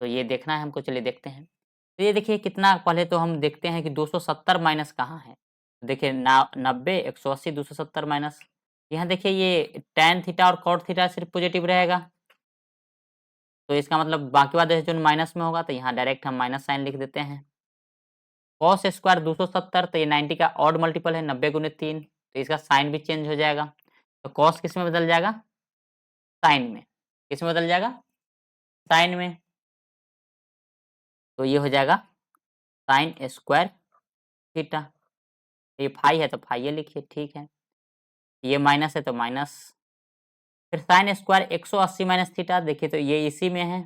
तो ये देखना है हमको, चलिए देखते हैं। तो ये देखिए कितना, पहले तो हम देखते हैं कि 270 माइनस कहाँ है। देखिए ना 90, 180, 270 माइनस, यहाँ देखिए ये टैन थीटा और कॉट थीटा सिर्फ पॉजिटिव रहेगा, तो इसका मतलब बाकी वाला जो माइनस में होगा, तो यहाँ डायरेक्ट हम माइनस साइन लिख देते हैं। कॉस स्क्वायर 270, तो ये 90 का ऑड मल्टीपल है, 90 गुने 3, तो इसका साइन भी चेंज हो जाएगा। तो कॉस किस में बदल जाएगा, साइन में। किस में बदल जाएगा, साइन में। तो ये हो जाएगा साइन स्क्वायर थीटा। ये फाई है तो फाई ये लिखिए, ठीक है। ये माइनस है तो माइनस, फिर साइन स्क्वायर 180 माइनस थीटा, देखिए तो ये इसी में है।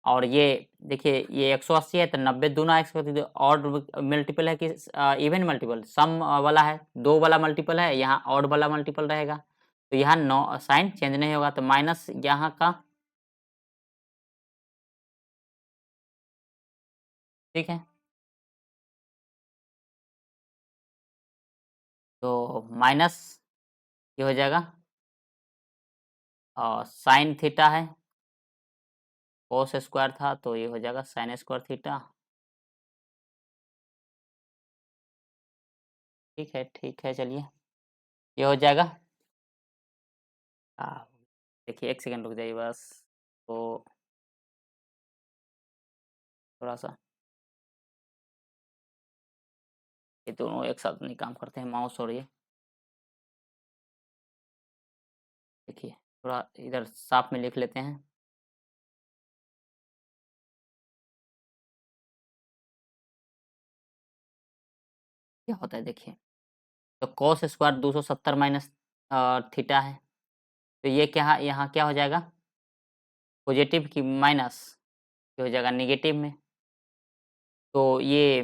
और ये देखिए ये 180 है तो 90 दूना एक्स ऑड मल्टीपल है कि इवन मल्टीपल, सम वाला है, 2 वाला मल्टीपल है, यहाँ ऑड वाला मल्टीपल रहेगा। तो यहाँ नो साइन चेंज नहीं होगा, तो माइनस यहाँ का, ठीक है। तो माइनस ये हो जाएगा, और साइन थीटा है, कोस स्क्वायर था, तो ये हो जाएगा साइन स्क्वायर थीटा। ठीक है, चलिए ये हो जाएगा। देखिए 1 सेकंड रुक जाइए बस, तो थोड़ा-सा ये दोनों एक साथ नहीं काम करते हैं, माउस और ये। देखिए थोड़ा इधर साफ में लिख लेते हैं। क्या होता है देखिए, तो कॉस स्क्वायर 270 माइनस थीटा है, तो ये क्या है, यहाँ क्या हो जाएगा, पॉजिटिव की माइनस, ये हो जाएगा नेगेटिव में। तो ये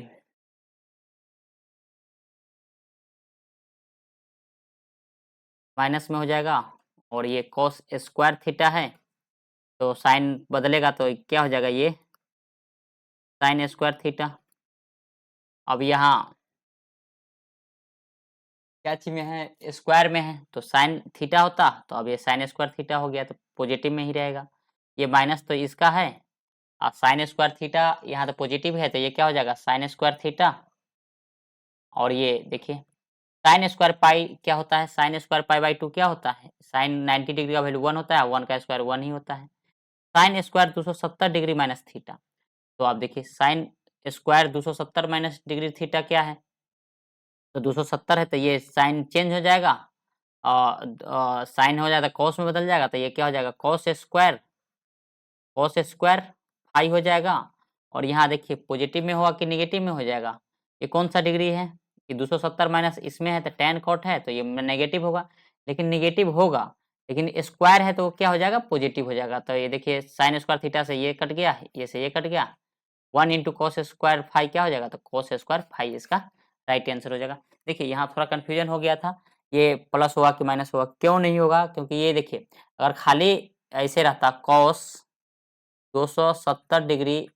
माइनस में हो जाएगा, और ये कॉस स्क्वायर थीटा है, तो साइन बदलेगा तो क्या हो जाएगा, ये साइन स्क्वायर थीटा। अब यहाँ क्या चीज़ में है, स्क्वायर में है, तो साइन थीटा होता, तो अब ये साइन स्क्वायर थीटा हो गया, तो पॉजिटिव में ही रहेगा। ये माइनस तो इसका है, और साइन स्क्वायर थीटा यहाँ तो पॉजिटिव है, तो ये क्या हो जाएगा साइन स्क्वायर थीटा। और ये देखिए साइन स्क्वायर पाई क्या होता है, साइन स्क्वायर पाई बाई 2 क्या होता है, साइन 90 डिग्री का वैल्यू 1 होता है, 1 का स्क्वायर 1 ही होता है। Sine square 270 degree minus theta, तो आप देखिए sine square 270 minus degree theta क्या है, तो 270 है, तो ये साइन चेंज हो जाएगा, साइन हो जाता कॉस में बदल जाएगा, तो ये क्या हो जाएगा कॉस स्क्वायर फाई हो जाएगा। और यहाँ देखिए पॉजिटिव में होगा कि नेगेटिव में हो जाएगा, ये कौन सा डिग्री है कि 270 माइनस इसमें है तो tan cot है, तो ये नेगेटिव होगा, लेकिन नेगेटिव होगा लेकिन स्क्वायर है तो क्या हो जाएगा पॉजिटिव हो जाएगा। तो ये देखिए साइन स्क्वायर थीटा से ये कट गया, ये से ये कट गया, 1 इंटू कॉस स्क्वायर फाई क्या हो जाएगा, तो कॉस स्क्वायर फाई इसका राइट आंसर हो जाएगा। देखिए यहाँ थोड़ा कन्फ्यूजन हो गया था, ये प्लस होगा कि माइनस होगा, क्यों नहीं होगा, क्योंकि ये देखिए अगर खाली ऐसे रहता कॉस 270 डिग्री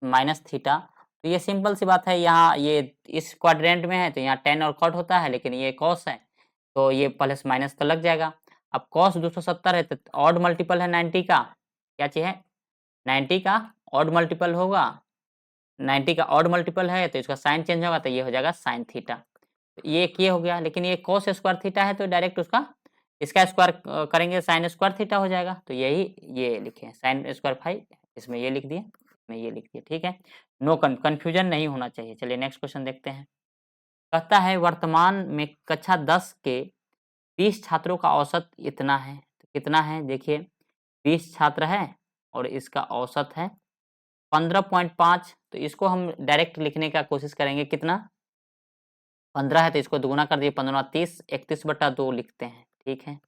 माइनस थीटा, तो ये सिंपल सी बात है, यहाँ ये इस क्वाड्रेंट में है तो यहाँ tan और cot होता है, लेकिन ये cos है तो ये प्लस माइनस तो लग जाएगा। अब cos 270 है तो ऑड मल्टीपल है 90 का, क्या चीज है 90 का ऑड मल्टीपल होगा, 90 का ऑड मल्टीपल है तो इसका साइन चेंज होगा, तो ये हो जाएगा साइन थीटा। तो ये हो गया, लेकिन ये cos स्क्वायर थीटा है तो डायरेक्ट उसका इसका स्क्वायर करेंगे साइन स्क्वायर थीटा हो जाएगा, तो यही ये लिखे साइन स्क्वायर फाई, इसमें ये लिख दिए, इसमें ये लिख दिए, ठीक है। नो कन्फ्यूजन नहीं होना चाहिए। चलिए नेक्स्ट क्वेश्चन देखते हैं। कहता है वर्तमान में कक्षा 10 के 20 छात्रों का औसत इतना है, तो कितना है देखिए 20 छात्र है और इसका औसत है 15.5, तो इसको हम डायरेक्ट लिखने का कोशिश करेंगे, कितना 15 है तो इसको दुगुना कर दिए, 15 30, 31/2 लिखते हैं, ठीक है।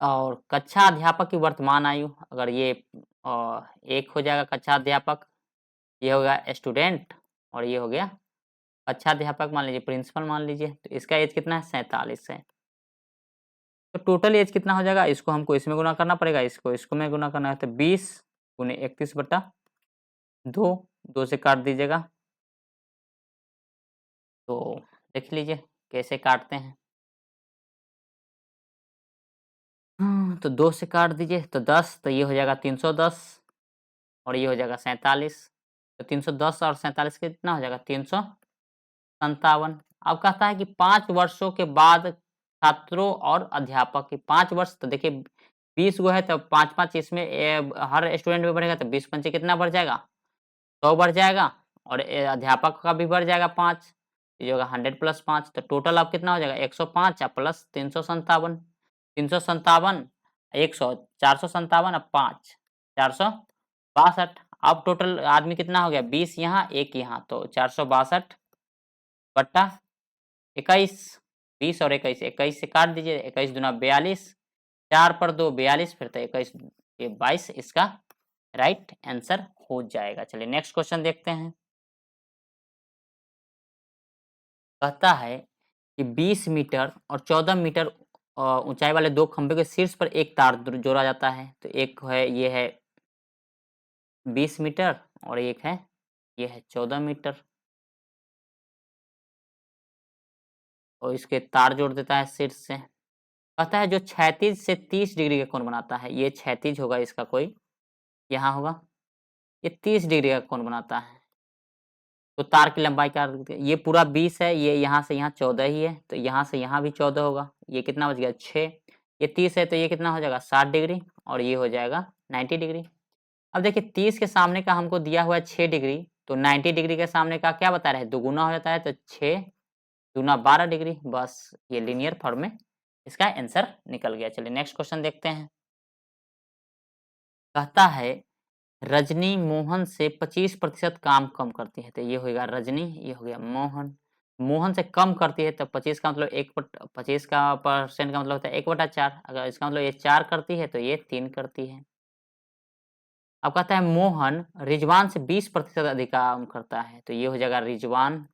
और कक्षा अध्यापक की वर्तमान आयु, अगर ये एक हो जाएगा कक्षा अध्यापक, ये हो गया स्टूडेंट और ये हो गया कक्षा अध्यापक, मान लीजिए प्रिंसिपल मान लीजिए, तो इसका एज कितना है 47 है। तो टोटल एज कितना हो जाएगा, इसको हमको इसमें गुना करना पड़ेगा, इसको में गुना करना है, तो 20 गुने 31/2, 2 से काट दीजिएगा, तो देख लीजिए कैसे काटते हैं। तो 2 से काट दीजिए तो 10, तो ये हो जाएगा 310 और ये हो जाएगा 47, तो 310 और 47 कितना हो जाएगा 357। अब कहता है कि 5 वर्षों के बाद छात्रों और अध्यापक की 5 वर्ष, तो देखिए 20 गो है तो 5-5 इसमें हर स्टूडेंट में बढ़ेगा, तो 20 पंचे कितना बढ़ जाएगा 100 बढ़ जाएगा, और अध्यापक का भी बढ़ जाएगा 5, ये होगा 100 प्लस 5, तो टोटल अब कितना हो जाएगा 105 प्लस 357, 357 100 457 अब 5 462। अब टोटल आदमी कितना हो गया 20 यहाँ 1 यहाँ, तो 462 बट्टा 21, 20 और 21, 21 से काट दीजिए, 21 दूना 42, 4 पर 2 42, फिर तो 21 ये 22 इसका राइट आंसर हो जाएगा। चलिए नेक्स्ट क्वेश्चन देखते हैं। कहता है कि 20 मीटर और 14 मीटर ऊंचाई वाले दो खंभे के शीर्ष पर एक तार जोड़ा जाता है, तो एक है ये है 20 मीटर और एक है ये है 14 मीटर, और इसके तार जोड़ देता है शीर्ष से। कहता है जो क्षैतिज से 30 डिग्री का कोण बनाता है, ये क्षैतिज होगा इसका कोई, यहाँ होगा, ये 30 डिग्री का कोण बनाता है, तो तार की लंबाई क्या, ये पूरा 20 है, ये यहाँ से यहाँ 14 ही है, तो यहाँ से यहाँ भी 14 होगा, ये कितना बच गया 6, ये 30 है तो ये कितना हो जाएगा 60 डिग्री और ये हो जाएगा 90 डिग्री। अब देखिए 30 के सामने का हमको दिया हुआ है 6 डिग्री, तो 90 डिग्री के सामने का क्या बता रहे हैं दुगुना हो जाता है, तो 6 दूना 12 डिग्री, बस ये लीनियर फॉर्म में इसका आंसर निकल गया। चलिए नेक्स्ट क्वेश्चन देखते हैं। कहता है रजनी मोहन से 25% काम कम करती है, तो ये होगा रजनी, ये हो गया मोहन, मोहन से कम करती है तो 25 का मतलब 25 का परसेंट का मतलब होता है 1/4, अगर इसका मतलब ये 4 करती है तो ये 3 करती है। अब कहता है मोहन रिजवान से 20% अधिक काम करता है, तो ये हो जाएगा रिजवान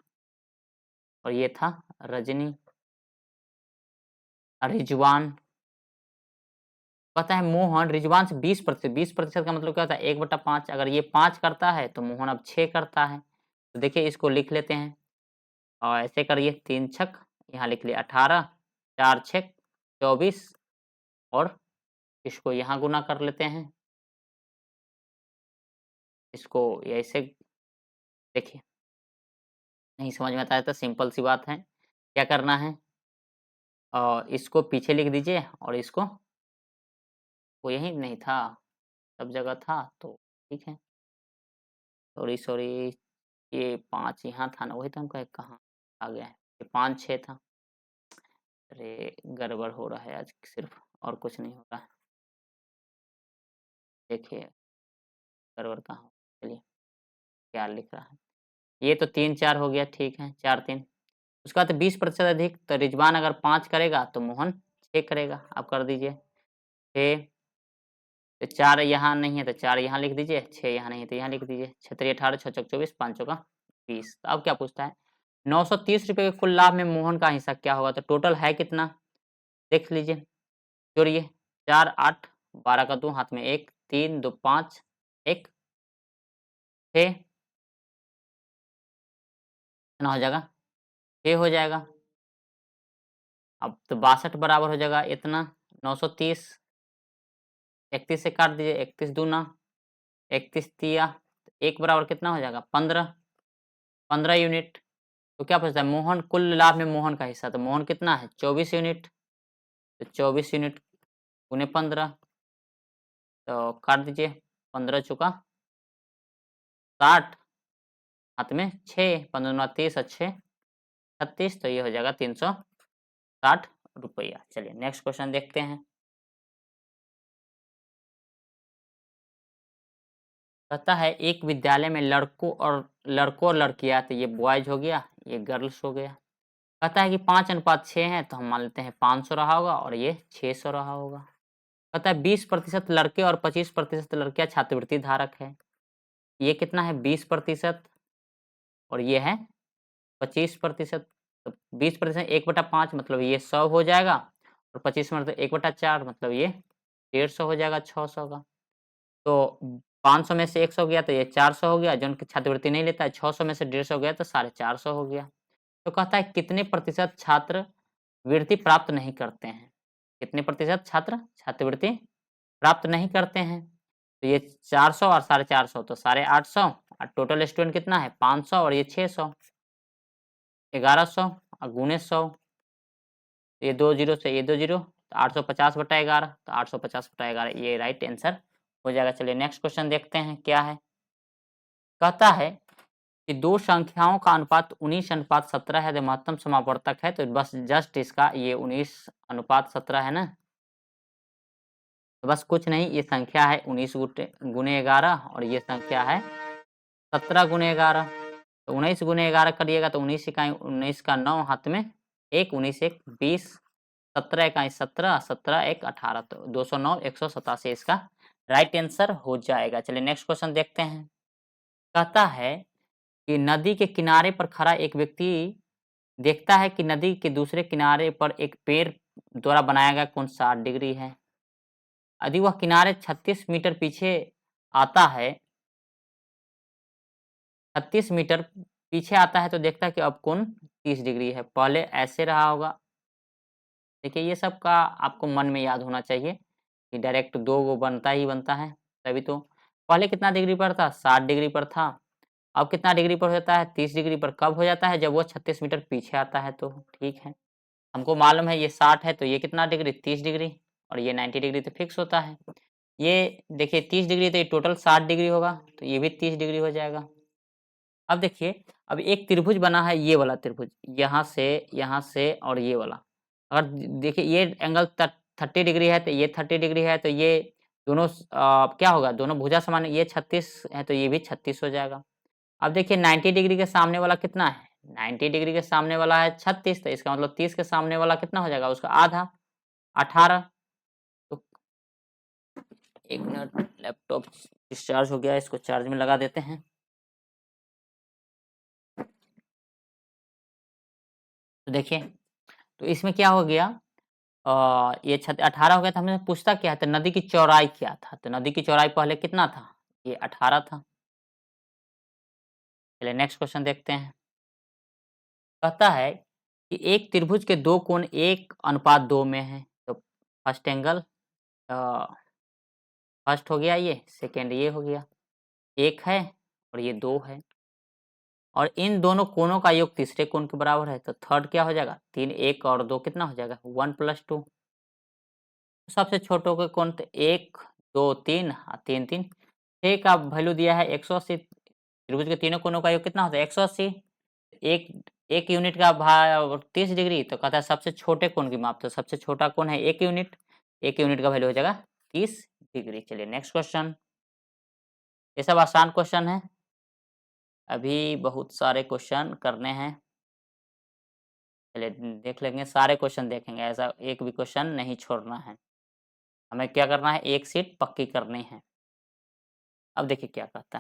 और ये था रजनी, रिजवान। कहता है मोहन रिजवान से 20%, 20% का मतलब क्या होता है 1/5, अगर ये 5 करता है तो मोहन अब 6 करता है, तो देखिए इसको लिख लेते हैं और ऐसे करिए 3 छक, यहाँ लिख लिया 18, 4 छक 24 और इसको यहाँ गुना कर लेते हैं, इसको ऐसे देखिए, नहीं समझ में आता है तो सिंपल सी बात है, क्या करना है इसको पीछे लिख दीजिए और इसको, वो यहीं नहीं था सब जगह था तो ठीक है, सॉरी ये 5 यहाँ था ना, वही तो हम कहे कहाँ आ गया है, ये 5 6 था, अरे गड़बड़ हो रहा है आज सिर्फ, और कुछ नहीं हो रहा है। देखिए गड़बड़ कहाँ हो, चलिए क्या लिख रहा है। ये तो 3-4 हो गया, ठीक है, 4-3। उसका तो 20% अधिक, तो रिजवान अगर 5 करेगा तो मोहन 6 करेगा। आप कर दीजिए 6, तो 4 यहाँ नहीं है तो 4 यहाँ लिख दीजिए, 6 यहाँ नहीं है तो यहाँ लिख दीजिए। 6 18, 6 चौक 24, 5 चौका 20। तो अब क्या पूछता है, 930 रुपये के कुल लाभ में मोहन का हिस्सा क्या होगा? तो टोटल है कितना, देख लीजिए, जोड़िए। 4 8 12 का 2 हाथ में 1, 3 2 5 1 6, कितना हो जाएगा, 6 हो जाएगा। अब तो 62 बराबर हो जाएगा इतना, 930, 31 से काट दीजिए, 31 दूना 31 तिया, 1 बराबर कितना हो जाएगा, 15, 15 यूनिट। तो क्या पूछता है, मोहन कुल लाभ में मोहन का हिस्सा, तो मोहन कितना है, 24 यूनिट। तो 24 यूनिट गुने 15, तो काट दीजिए, 15 चुका 60, हाथ में 6, 15 दूना 30 और 6 36, तो ये हो जाएगा 360 रुपया। चलिए नेक्स्ट क्वेश्चन देखते हैं। कहता है एक विद्यालय में लड़कों और लड़कियां, तो ये बॉयज हो गया, ये गर्ल्स हो गया। कहता है कि 5:6 है, तो हम मान लेते हैं 500 रहा होगा और ये 600 रहा होगा। कहता है 20% लड़के और 25% लड़कियां छात्रवृत्ति धारक है। ये कितना है, 20% और ये है 25%। तो 20% 1/5 मतलब ये 100 हो जाएगा, और 25 मतलब 1/4 मतलब ये 150 हो जाएगा 600 का। तो 500 में से 100 गया तो ये 400 हो गया, जो उनकी छात्रवृत्ति नहीं लेता है। 600 में से 150 गया तो 450 हो गया। तो कहता है कितने प्रतिशत छात्र वृत्ति प्राप्त नहीं करते हैं, कितने प्रतिशत छात्र छात्रवृत्ति प्राप्त नहीं करते हैं। तो ये 400 और 450, तो 850, और टोटल स्टूडेंट कितना है 500 और ये 600, 1100 और गुने 100, ये 2 जीरो से ये 2 जीरो, तो 850/11, तो 850/11 ये राइट आंसर हो जाएगा। चलिए नेक्स्ट क्वेश्चन देखते हैं क्या है। कहता है कि दो संख्याओं का अनुपात 19:17 है, यदि महत्तम समावर्तक है, तो बस जस्ट इसका ये 19:17 है ना, तो बस कुछ नहीं, ये संख्या है 19 गुने 11 और ये संख्या है 17 गुने 11। तो 19 गुने 11 करिएगा तो 19 इकाई 19 का 9 हाथ में 1, 19 1 20, 17 इकाई 17, 17 1 18, तो 209 187 इसका राइट आंसर हो जाएगा। चलिए नेक्स्ट क्वेश्चन देखते हैं। कहता है कि नदी के किनारे पर खड़ा एक व्यक्ति देखता है कि नदी के दूसरे किनारे पर एक पेड़ द्वारा बनाया गया कोण 60 डिग्री है। यदि वह किनारे 36 मीटर पीछे आता है, 36 मीटर पीछे आता है, तो देखता है कि अब कोण 30 डिग्री है। पहले ऐसे रहा होगा। देखिए ये सब का आपको मन में याद होना चाहिए कि डायरेक्ट 2 गो बनता ही बनता है, तभी तो। पहले कितना डिग्री पर था, 60 डिग्री पर था। अब कितना डिग्री पर हो जाता है, 30 डिग्री पर कब हो जाता है, जब वो 36 मीटर पीछे आता है, तो ठीक है। हमको मालूम है ये 60 है, तो ये कितना डिग्री, 30 डिग्री, और ये 90 डिग्री तो फिक्स होता है। ये देखिए 30 डिग्री, तो ये टोटल 60 डिग्री होगा, तो ये भी 30 डिग्री हो जाएगा। अब देखिए, अब एक त्रिभुज बना है, ये वाला त्रिभुज, यहाँ से और ये वाला। अगर देखिए ये एंगल 30 डिग्री है, तो ये 30 डिग्री है, तो ये दोनों क्या होगा, दोनों भुजा समान है। ये 36 है, तो ये भी 36 हो जाएगा। अब देखिए 90 डिग्री के सामने वाला कितना है, 90 डिग्री के सामने वाला है 36, तो इसका मतलब 30 के सामने वाला कितना हो जाएगा, उसका आधा, 18। तो 1 मिनट, लैपटॉप डिस्चार्ज हो गया, इसको चार्ज में लगा देते हैं। तो देखिए, तो इसमें क्या हो गया, ये 18 हो गया था। हमें पूछता क्या था, नदी की चौड़ाई क्या था, तो नदी की चौड़ाई पहले कितना था, ये 18 था। चलिए नेक्स्ट क्वेश्चन देखते हैं। कहता है कि एक त्रिभुज के दो कोण 1:2 में है। तो फर्स्ट एंगल, फर्स्ट हो गया, ये सेकेंड ये हो गया, 1 है और ये 2 है, और इन दोनों कोणों का योग तीसरे कोण के बराबर है। तो थर्ड क्या हो जाएगा, 3 1 और 2 कितना हो जाएगा, 1 + 2। सबसे छोटों के कोण, तो 1 2 3 3 3, 6 का वैल्यू दिया है 180। त्रिभुज के तीनों कोणों का योग कितना होता है, 180। एक 1 यूनिट का भाग 30 डिग्री, तो कहता है सबसे छोटे कोण की माप, तो सबसे छोटा कोण है 1 यूनिट, 1 यूनिट का वैल्यू हो जाएगा 30 डिग्री। चलिए नेक्स्ट क्वेश्चन, ये सब आसान क्वेश्चन है, अभी बहुत सारे क्वेश्चन करने हैं। चलिए देख लेंगे, सारे क्वेश्चन देखेंगे, ऐसा एक भी क्वेश्चन नहीं छोड़ना है। हमें क्या करना है, एक सीट पक्की करनी है। अब देखिए क्या कहता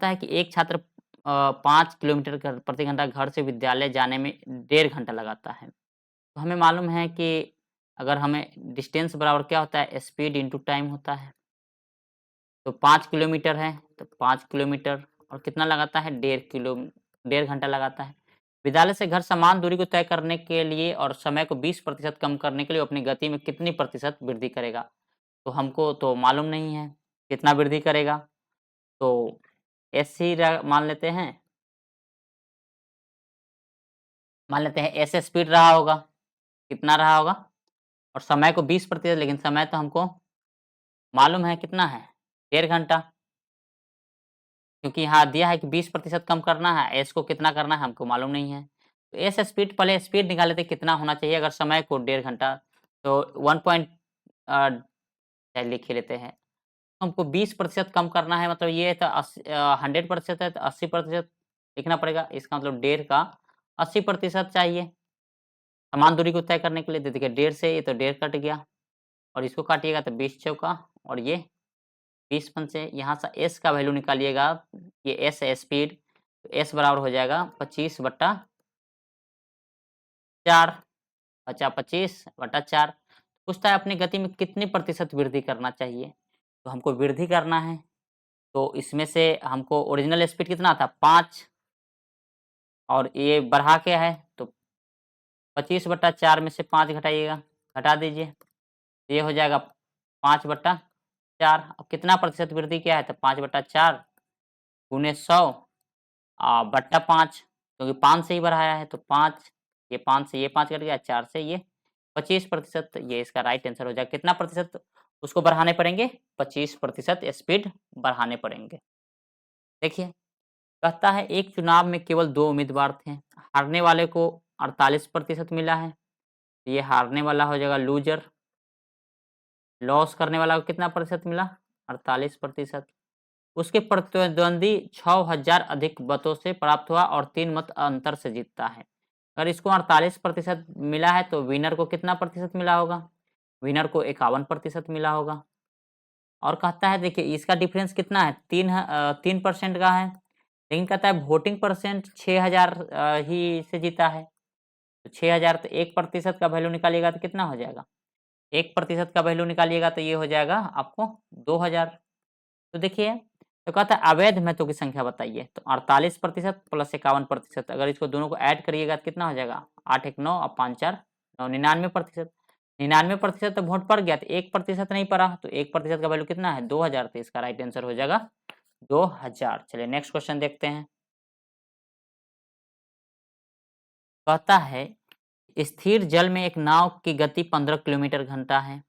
है कि एक छात्र 5 किलोमीटर प्रति घंटा घर से विद्यालय जाने में 1.5 घंटा लगाता है। तो हमें मालूम है कि अगर हमें डिस्टेंस बराबर क्या होता है, स्पीड इंटू टाइम होता है। तो 5 किलोमीटर है, तो 5 किलोमीटर और कितना लगाता है, 1.5 घंटा लगाता है। विद्यालय से घर समान दूरी को तय करने के लिए और समय को 20% कम करने के लिए वो अपनी गति में कितनी प्रतिशत वृद्धि करेगा? तो हमको तो मालूम नहीं है कितना वृद्धि करेगा, तो एस ही मान लेते हैं एस स्पीड रहा होगा, कितना रहा होगा, और समय को 20%, लेकिन समय तो हमको मालूम है कितना है, 1.5 घंटा, क्योंकि यहाँ दिया है कि 20% कम करना है, एस को कितना करना है हमको मालूम नहीं है। तो एस स्पीड, पहले स्पीड निकाल लेते हैं कितना होना चाहिए अगर समय को 1.5 घंटा, तो 1 पॉइंट लिख ही लेते हैं। हमको 20% कम करना है, मतलब ये तो 100% है तो 80% लिखना पड़ेगा, इसका मतलब 1.5 का 80% चाहिए समान दूरी को तय करने के लिए। तो देखिए 1.5 से ये तो 1.5 कट गया, और इसको काटिएगा तो 20 चौका, और ये 20 पंचे, यहाँ से एस का वैल्यू निकालिएगा, ये एस है स्पीड, तो एस बराबर हो जाएगा 25/4, बचा 25/4। पूछता है अपनी गति में कितनी प्रतिशत वृद्धि करना चाहिए, तो हमको वृद्धि करना है, तो इसमें से हमको ओरिजिनल स्पीड कितना था 5, और ये बढ़ा के है, तो 25/4 में से 5 घटाइएगा, घटा दीजिए, ये हो जाएगा 5/4। अब कितना प्रतिशत वृद्धि किया है, तो 5/4 गुने 100 बट्टा 5, क्योंकि 5 से ही बढ़ाया है, तो 5, ये 5 से ये 5 कट गया, 4 से ये 25%, ये इसका राइट आंसर हो जाएगा। कितना प्रतिशत उसको बढ़ाने पड़ेंगे, 25% स्पीड बढ़ाने पड़ेंगे। देखिए कहता है एक चुनाव में केवल 2 उम्मीदवार थे, हारने वाले को 48% मिला है, ये हारने वाला हो जाएगा लूजर, लॉस करने वाला को कितना प्रतिशत मिला, 48%। उसके प्रतिद्वंदी 6000 अधिक मतों से प्राप्त हुआ और 3 मत अंतर से जीतता है। अगर इसको 48% मिला है, तो विनर को कितना प्रतिशत मिला होगा, विनर को 51% मिला होगा। और कहता है देखिए इसका डिफरेंस कितना है, 3% का है, लेकिन कहता है वोटिंग परसेंट 6000 ही से जीता है, तो 6000, तो 1% का वैल्यू निकालिएगा तो कितना हो जाएगा, 1% का वैल्यू निकालिएगा तो ये हो जाएगा आपको 2000। तो देखिए, तो कहता है अवैध मतों की संख्या बताइए, तो 48% प्लस 51%, अगर इसको दोनों को ऐड करिएगा तो कितना हो जाएगा, 8 1 9 और 5 4 9, 99%। 99% तो वोट पड़ गया, तो 1% नहीं पड़ा, तो 1% का वैल्यू कितना है 2000, तो इसका राइट आंसर हो जाएगा 2000। चलिए नेक्स्ट क्वेश्चन देखते हैं। कहता है स्थिर जल में एक नाव की गति 15 किलोमीटर घंटा है,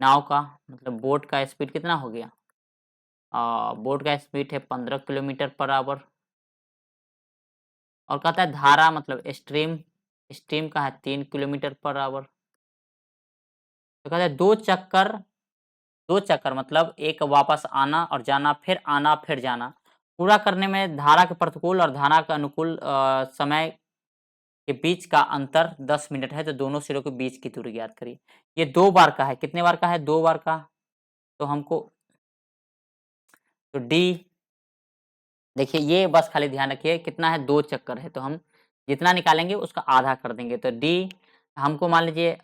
नाव का मतलब बोट का स्पीड कितना हो गया, बोट का स्पीड है 15 किलोमीटर पर आवर, और कहता है धारा मतलब स्ट्रीम, स्ट्रीम का है 3 किलोमीटर पर आवर। तो कहता है दो चक्कर मतलब एक वापस आना और जाना, फिर आना फिर जाना, पूरा करने में धारा के प्रतिकूल और धारा के अनुकूल समय के बीच का अंतर 10 मिनट है, तो दोनों सिरों के बीच की दूरी ज्ञात करिए। ये 2 बार का है, कितने बार का है, 2 बार का, तो हमको तो डी, देखिए ये बस खाली ध्यान रखिए कितना है, 2 चक्कर है, तो हम जितना निकालेंगे उसका आधा कर देंगे, तो डी हमको मान लीजिए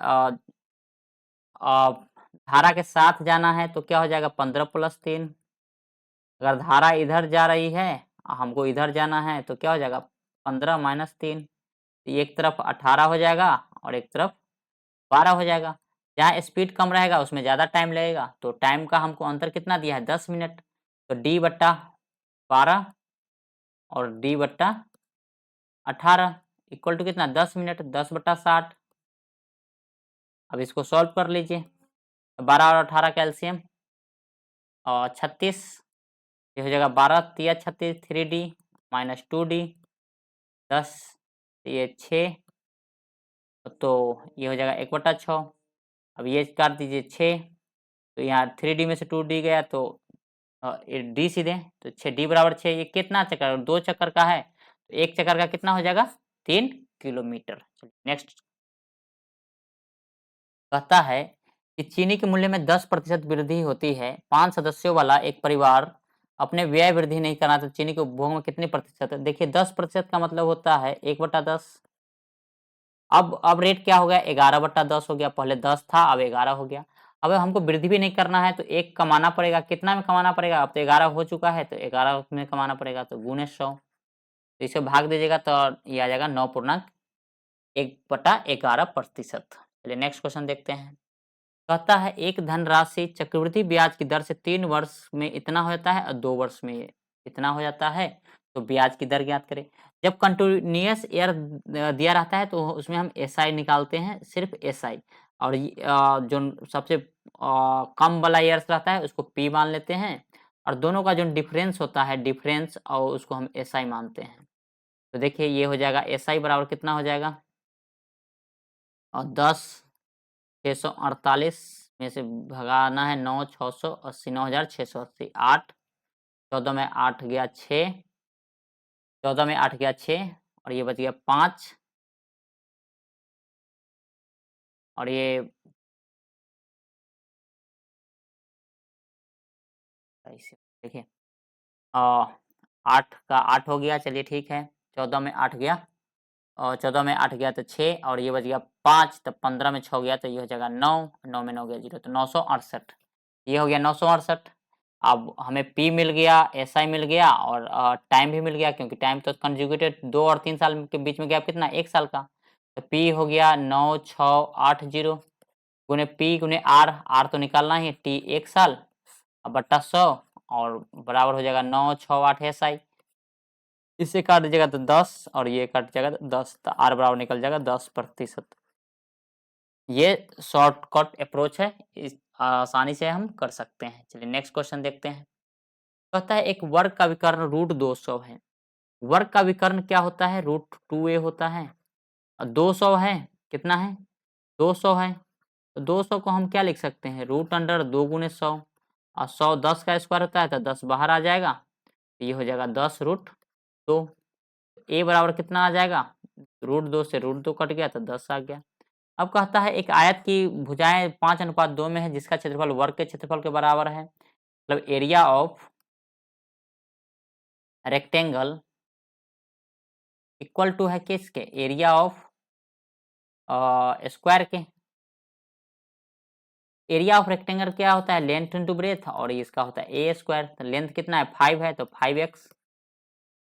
धारा के साथ जाना है, तो क्या हो जाएगा 15 + 3, अगर धारा इधर जा रही है हमको इधर जाना है, तो क्या हो जाएगा 15 - 3, एक तरफ 18 हो जाएगा और एक तरफ 12 हो जाएगा। जहाँ स्पीड कम रहेगा उसमें ज़्यादा टाइम लगेगा, तो टाइम का हमको अंतर कितना दिया है 10 मिनट, तो D/12 और D/18 इक्वल टू कितना 10 मिनट, 10/60। अब इसको सॉल्व कर लीजिए, 12 और 18 का एलसीएम और 36, ये हो जाएगा 12 × 3 = 36, 3D - 2D 10 तो ये 6, तो ये हो जाएगा 1/6। अब ये काट दीजिए 6, तो यहाँ 3D में से 2D गया, तो ये D सीधे, तो 6D बराबर 6। ये कितना चक्कर, 2 चक्कर का है, तो 1 चक्कर का कितना हो जाएगा, 3 किलोमीटर। चलिए नेक्स्ट। कहता है कि चीनी के मूल्य में 10% वृद्धि होती है, 5 सदस्यों वाला एक परिवार अपने व्यय वृद्धि नहीं करना, तो चीनी के उपभोग में कितनी प्रतिशत है। देखिए 10% का मतलब होता है 1/10। अब रेट क्या हो गया, 11/10 हो गया। पहले 10 था, अब 11 हो गया। अब हमको वृद्धि भी नहीं करना है, तो 1 कमाना पड़ेगा। कितना में कमाना पड़ेगा, अब तो 11 हो चुका है, तो 11 में कमाना पड़ेगा, तो गुने 100। तो इसे भाग दीजिएगा, तो ये आ जाएगा 9.1/11%। चलिए नेक्स्ट क्वेश्चन देखते हैं। कहता है एक धनराशि चक्रवृद्धि ब्याज की दर से 3 वर्ष में इतना हो जाता है और 2 वर्ष में इतना हो जाता है, तो ब्याज की दर ज्ञात करें। जब कंटिन्यूअस ईयर दिया रहता है, तो उसमें हम एसआई निकालते हैं, सिर्फ एसआई। और जो सबसे कम वाला ईयर्स रहता है उसको पी मान लेते हैं, और दोनों का जो डिफरेंस होता है, डिफरेंस, और उसको हम एसआई मानते हैं। तो देखिए ये हो जाएगा एसआई बराबर कितना हो जाएगा, और 10 648 में से भगाना है 9, 680, 9680, 8, 14 में 8 गया 6, 14 में 8 गया 6, और ये बच गया 5, और ये ऐसे देखिए 8 का 8 हो गया। चलिए ठीक है, 14 में 8 गया, और 14 में 8 गया तो 6, और ये बच गया 5, तो 15 में 6 गया, तो ये हो जाएगा 9, 9 में 9 गया 0, तो 968। ये हो गया 968। अब हमें पी मिल गया, एसआई मिल गया, और टाइम भी मिल गया, क्योंकि टाइम तो कंजुगेटेड 2 और 3 साल के बीच में गैप कितना, 1 साल का। तो पी हो गया 9680 गुने पी गुने आर, आर तो निकालना ही है, टी 1 साल, अब बट्टा 100, और बराबर हो जाएगा 968 एसआई। इससे काट दीजिएगा तो 10, और ये कट जाएगा तो 10, तो आर बराबर निकल जाएगा 10%। ये शॉर्टकट अप्रोच है, इस आसानी से हम कर सकते हैं। चलिए नेक्स्ट क्वेश्चन देखते हैं। कहता है एक वर्ग का विकर्ण √200 है। वर्ग का विकर्ण क्या होता है, √2a होता है, और 200 है, कितना है, 200 है, तो 200 को हम क्या लिख सकते हैं, √2 गुने 100, और 100 10 का स्क्वायर होता है, तो 10 बाहर आ जाएगा, तो ये हो जाएगा 10√2। ए बराबर कितना आ जाएगा, √2 से √2 कट गया, तो 10 आ गया। अब कहता है एक आयत की भुजाएं 5:2 में है, जिसका क्षेत्रफल वर्ग के क्षेत्रफल के बराबर है। मतलब area of rectangle equal to है किसके, एरिया ऑफ स्क्वायर के। एरिया ऑफ रेक्टेंगल क्या होता है, लेंथ इंटू ब्रेथ, और इसका होता है ए स्क्वायर। तो लेंथ कितना है, 5 है, तो 5x,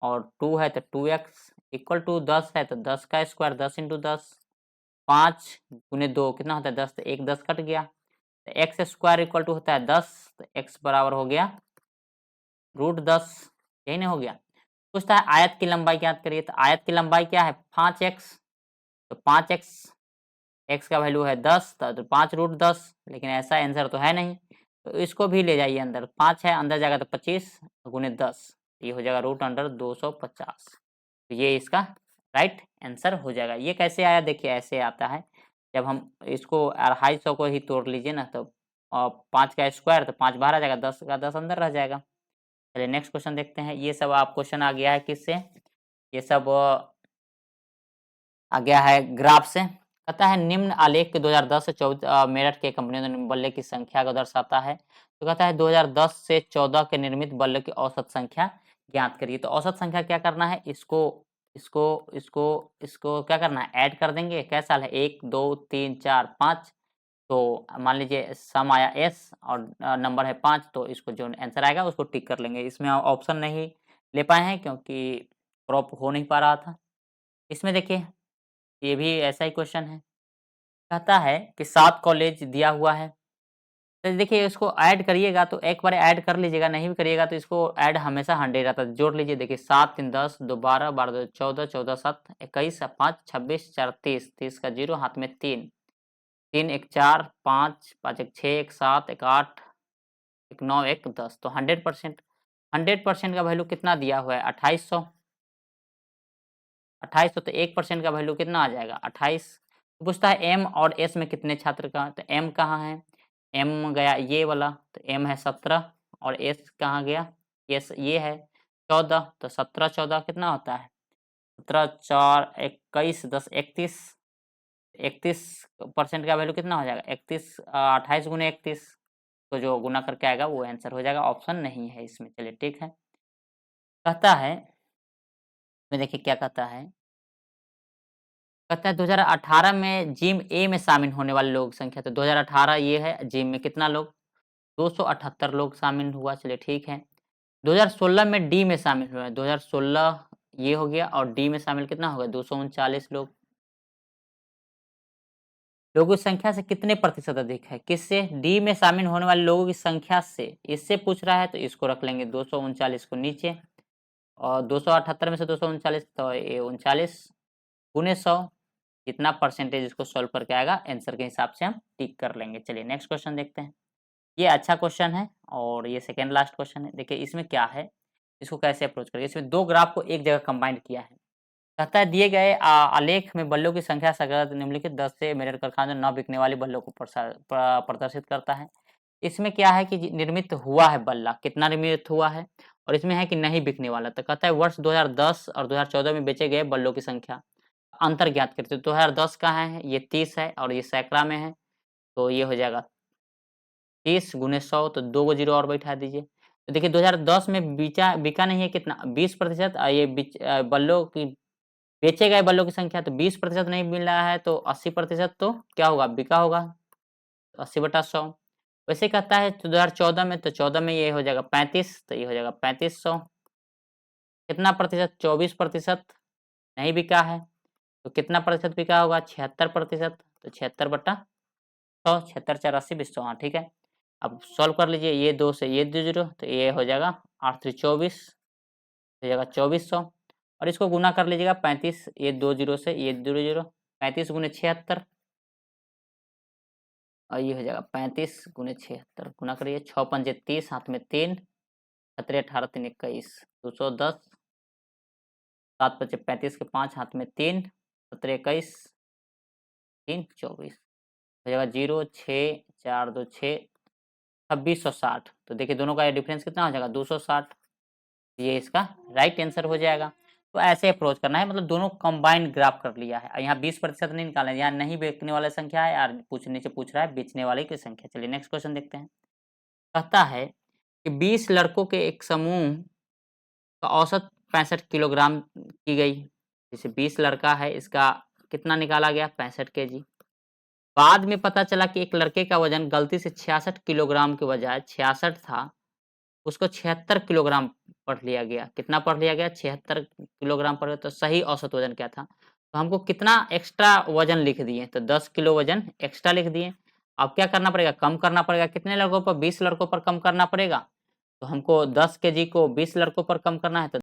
और 2 है तो 2x, इक्वल टू 10 है, तो 10 का स्क्वायर, 10 इंटू 10, 5 गुने 2 कितना होता है 10, तो 1 10 कट गया, तो एक्स स्क्वायर इक्वल टू होता है 10, तो x बराबर हो गया √10। यही नहीं हो गया। पूछता है आयत की लंबाई ज्ञात करिए, तो आयत की लंबाई क्या है, 5x, तो 5x, x का वैल्यू है 10, तो 5√10, लेकिन ऐसा आंसर तो है नहीं, तो इसको भी ले जाइए अंदर, 5 है अंदर जाएगा तो 25 गुने 10, ये हो जाएगा √250। तो ये इसका राइट आंसर हो जाएगा। ये कैसे आया, देखिए ऐसे आता है, जब हम इसको 250 को ही तोड़ लीजिए ना, तो 5 का स्क्वायर, तो 5 बाहर आ जाएगा, 10 का 10 अंदर रह जाएगा। चलिए नेक्स्ट क्वेश्चन देखते हैं। ये सब आप क्वेश्चन आ गया है किससे, ये सब आ गया है ग्राफ से। कहता है निम्न आलेख के 2010 से 14 मेरठ के कंपनियों ने बल्ले की संख्या को दर्शाता है। तो कहता है 2010 से 14 के निर्मित बल्ले की औसत संख्या ज्ञात करिए। तो औसत संख्या क्या करना है, इसको इसको इसको इसको क्या करना है, ऐड कर देंगे। क्या साल है, 1 2 3 4 5, तो मान लीजिए सम आया एस, और नंबर है 5, तो इसको जो आंसर आएगा उसको टिक कर लेंगे। इसमें ऑप्शन नहीं ले पाए हैं क्योंकि क्रॉप हो नहीं पा रहा था। इसमें देखिए ये भी ऐसा ही क्वेश्चन है। कहता है कि 7 कॉलेज दिया हुआ है, तो देखिए इसको ऐड करिएगा तो एक बार ऐड कर लीजिएगा, नहीं भी करिएगा तो इसको ऐड हमेशा 100 रहता है। जोड़ लीजिए, देखिए 7 3 10, 2 12, 12 2 14, 14 7 21, 5 26, 4 30, 30 का 0 हाथ में 3, 3 1 4, 5 5 1 6, 1 7, 1 8, 1 9, 1 10, तो 100%। 100% का वैल्यू कितना दिया हुआ है, 2800। 28 तो 1% का वैल्यू कितना आ जाएगा 28। तो पूछता है एम और एस में कितने छात्र का, तो एम कहाँ है, एम गया ये वाला, तो एम है 17 और एस कहाँ गया, एस ये है 14, तो 17 14 कितना होता है 17 4 21 10 31, 31% का वैल्यू कितना हो जाएगा 31, 28 गुने 31, तो जो गुना करके आएगा वो आंसर हो जाएगा, ऑप्शन नहीं है इसमें। चलिए ठीक है, कहता है में देखिए क्या कहता है 2018 में जिम ए में शामिल होने वाले लोग की संख्या, तो 2018 ये है, जिम में कितना लोग 278 लोग शामिल हुआ, चलिए ठीक है। 2016 में डी में शामिल हुआ है, 2016 ये हो गया और डी में शामिल कितना हो गया 239 लोग। लोगों की संख्या से कितने प्रतिशत अधिक है, किससे, डी में शामिल होने वाले लोगों की संख्या से, इससे पूछ रहा है तो इसको रख लेंगे 239 को नीचे, और 278 में से 239 तो ये 39 गुने 100, कितना परसेंटेज इसको सॉल्व करके आएगा आंसर के हिसाब से हम टिक कर लेंगे। चलिए नेक्स्ट क्वेश्चन देखते हैं। ये अच्छा क्वेश्चन है और ये सेकंड लास्ट क्वेश्चन है। देखिए इसमें क्या है, इसको कैसे अप्रोच करेंगे। इसमें दो ग्राफ को एक जगह कंबाइंड किया है। कहता है दिए गए आलेख में बल्लों की संख्या सगत निम्नलिखित 10 से मेरठ कारखाने में न बिकने वाली बल्लों को प्रदर्शित करता है। इसमें क्या है कि निर्मित हुआ है बल्ला, कितना निर्मित हुआ है, और इसमें है कि नहीं बिकने वाला। तो कहता है वर्ष 2010 और 2014 में बेचे गए बल्लों की संख्या, अंतर ज्ञात करते। 2010 का है ये 30 है और ये सैकड़ा में है, तो ये हो जाएगा 30 गुने 100, तो 2 जीरो और बैठा दीजिए। तो देखिए 2010 में बिका नहीं है कितना 20%, ये बल्लों की बेचे गए बल्लों की संख्या तो 20% नहीं मिल रहा है, तो 80% तो क्या होगा बिका होगा, 80/100। वैसे कहता है 2014 में, तो 14 में ये हो जाएगा 35, तो ये हो जाएगा 3500, कितना प्रतिशत 24% नहीं बिका है, तो कितना प्रतिशत बिका होगा 76%, तो 76/100, 76 4 80 20 100, हाँ ठीक है। अब सॉल्व कर लीजिए, ये 2 से ये 2 जीरो, तो ये हो जाएगा 8 3 24, हो जाएगा 2400, और इसको गुना कर लीजिएगा 35, ये 2 जीरो से ये 2 जीरो, 35 गुने 76, और ये हो जाएगा 35 गुने 76, गुना करिए 6 पंजे 30, हाथ में 3, 17 18 3 21, 210, 7 पचे 35 के 5, हाथ में 3, 17 21 3 24, हो जाएगा 0 6 4 2 6 2660। तो देखिए दोनों का डिफरेंस कितना हो जाएगा 260, ये इसका राइट आंसर हो जाएगा। तो ऐसे अप्रोच करना है, मतलब दोनों कंबाइंड ग्राफ कर लिया है। यहाँ 20% नहीं निकालना है, यहाँ नहीं बेचने वाला संख्या है और नीचे पूछ रहा है बेचने वाले की संख्या। चलिए नेक्स्ट क्वेश्चन देखते हैं। कहता है कि 20 लड़कों के एक समूह का औसत 65 किलोग्राम की गई। जैसे 20 लड़का है, इसका कितना निकाला गया 65 केजी। बाद में पता चला कि एक लड़के का वजन गलती से 66 किलोग्राम के बजाय 66 था, उसको 76 किलोग्राम पढ़ लिया गया। कितना पढ़ लिया गया 76 किलोग्राम पढ़, तो सही औसत वजन क्या था, तो हमको कितना एक्स्ट्रा वजन लिख दिए, तो 10 किलो वजन एक्स्ट्रा लिख दिए। अब क्या करना पड़ेगा, कम करना पड़ेगा, कितने लड़कों पर 20 लड़कों पर कम करना पड़ेगा, तो हमको 10 केजी को 20 लड़कों पर कम करना है, तो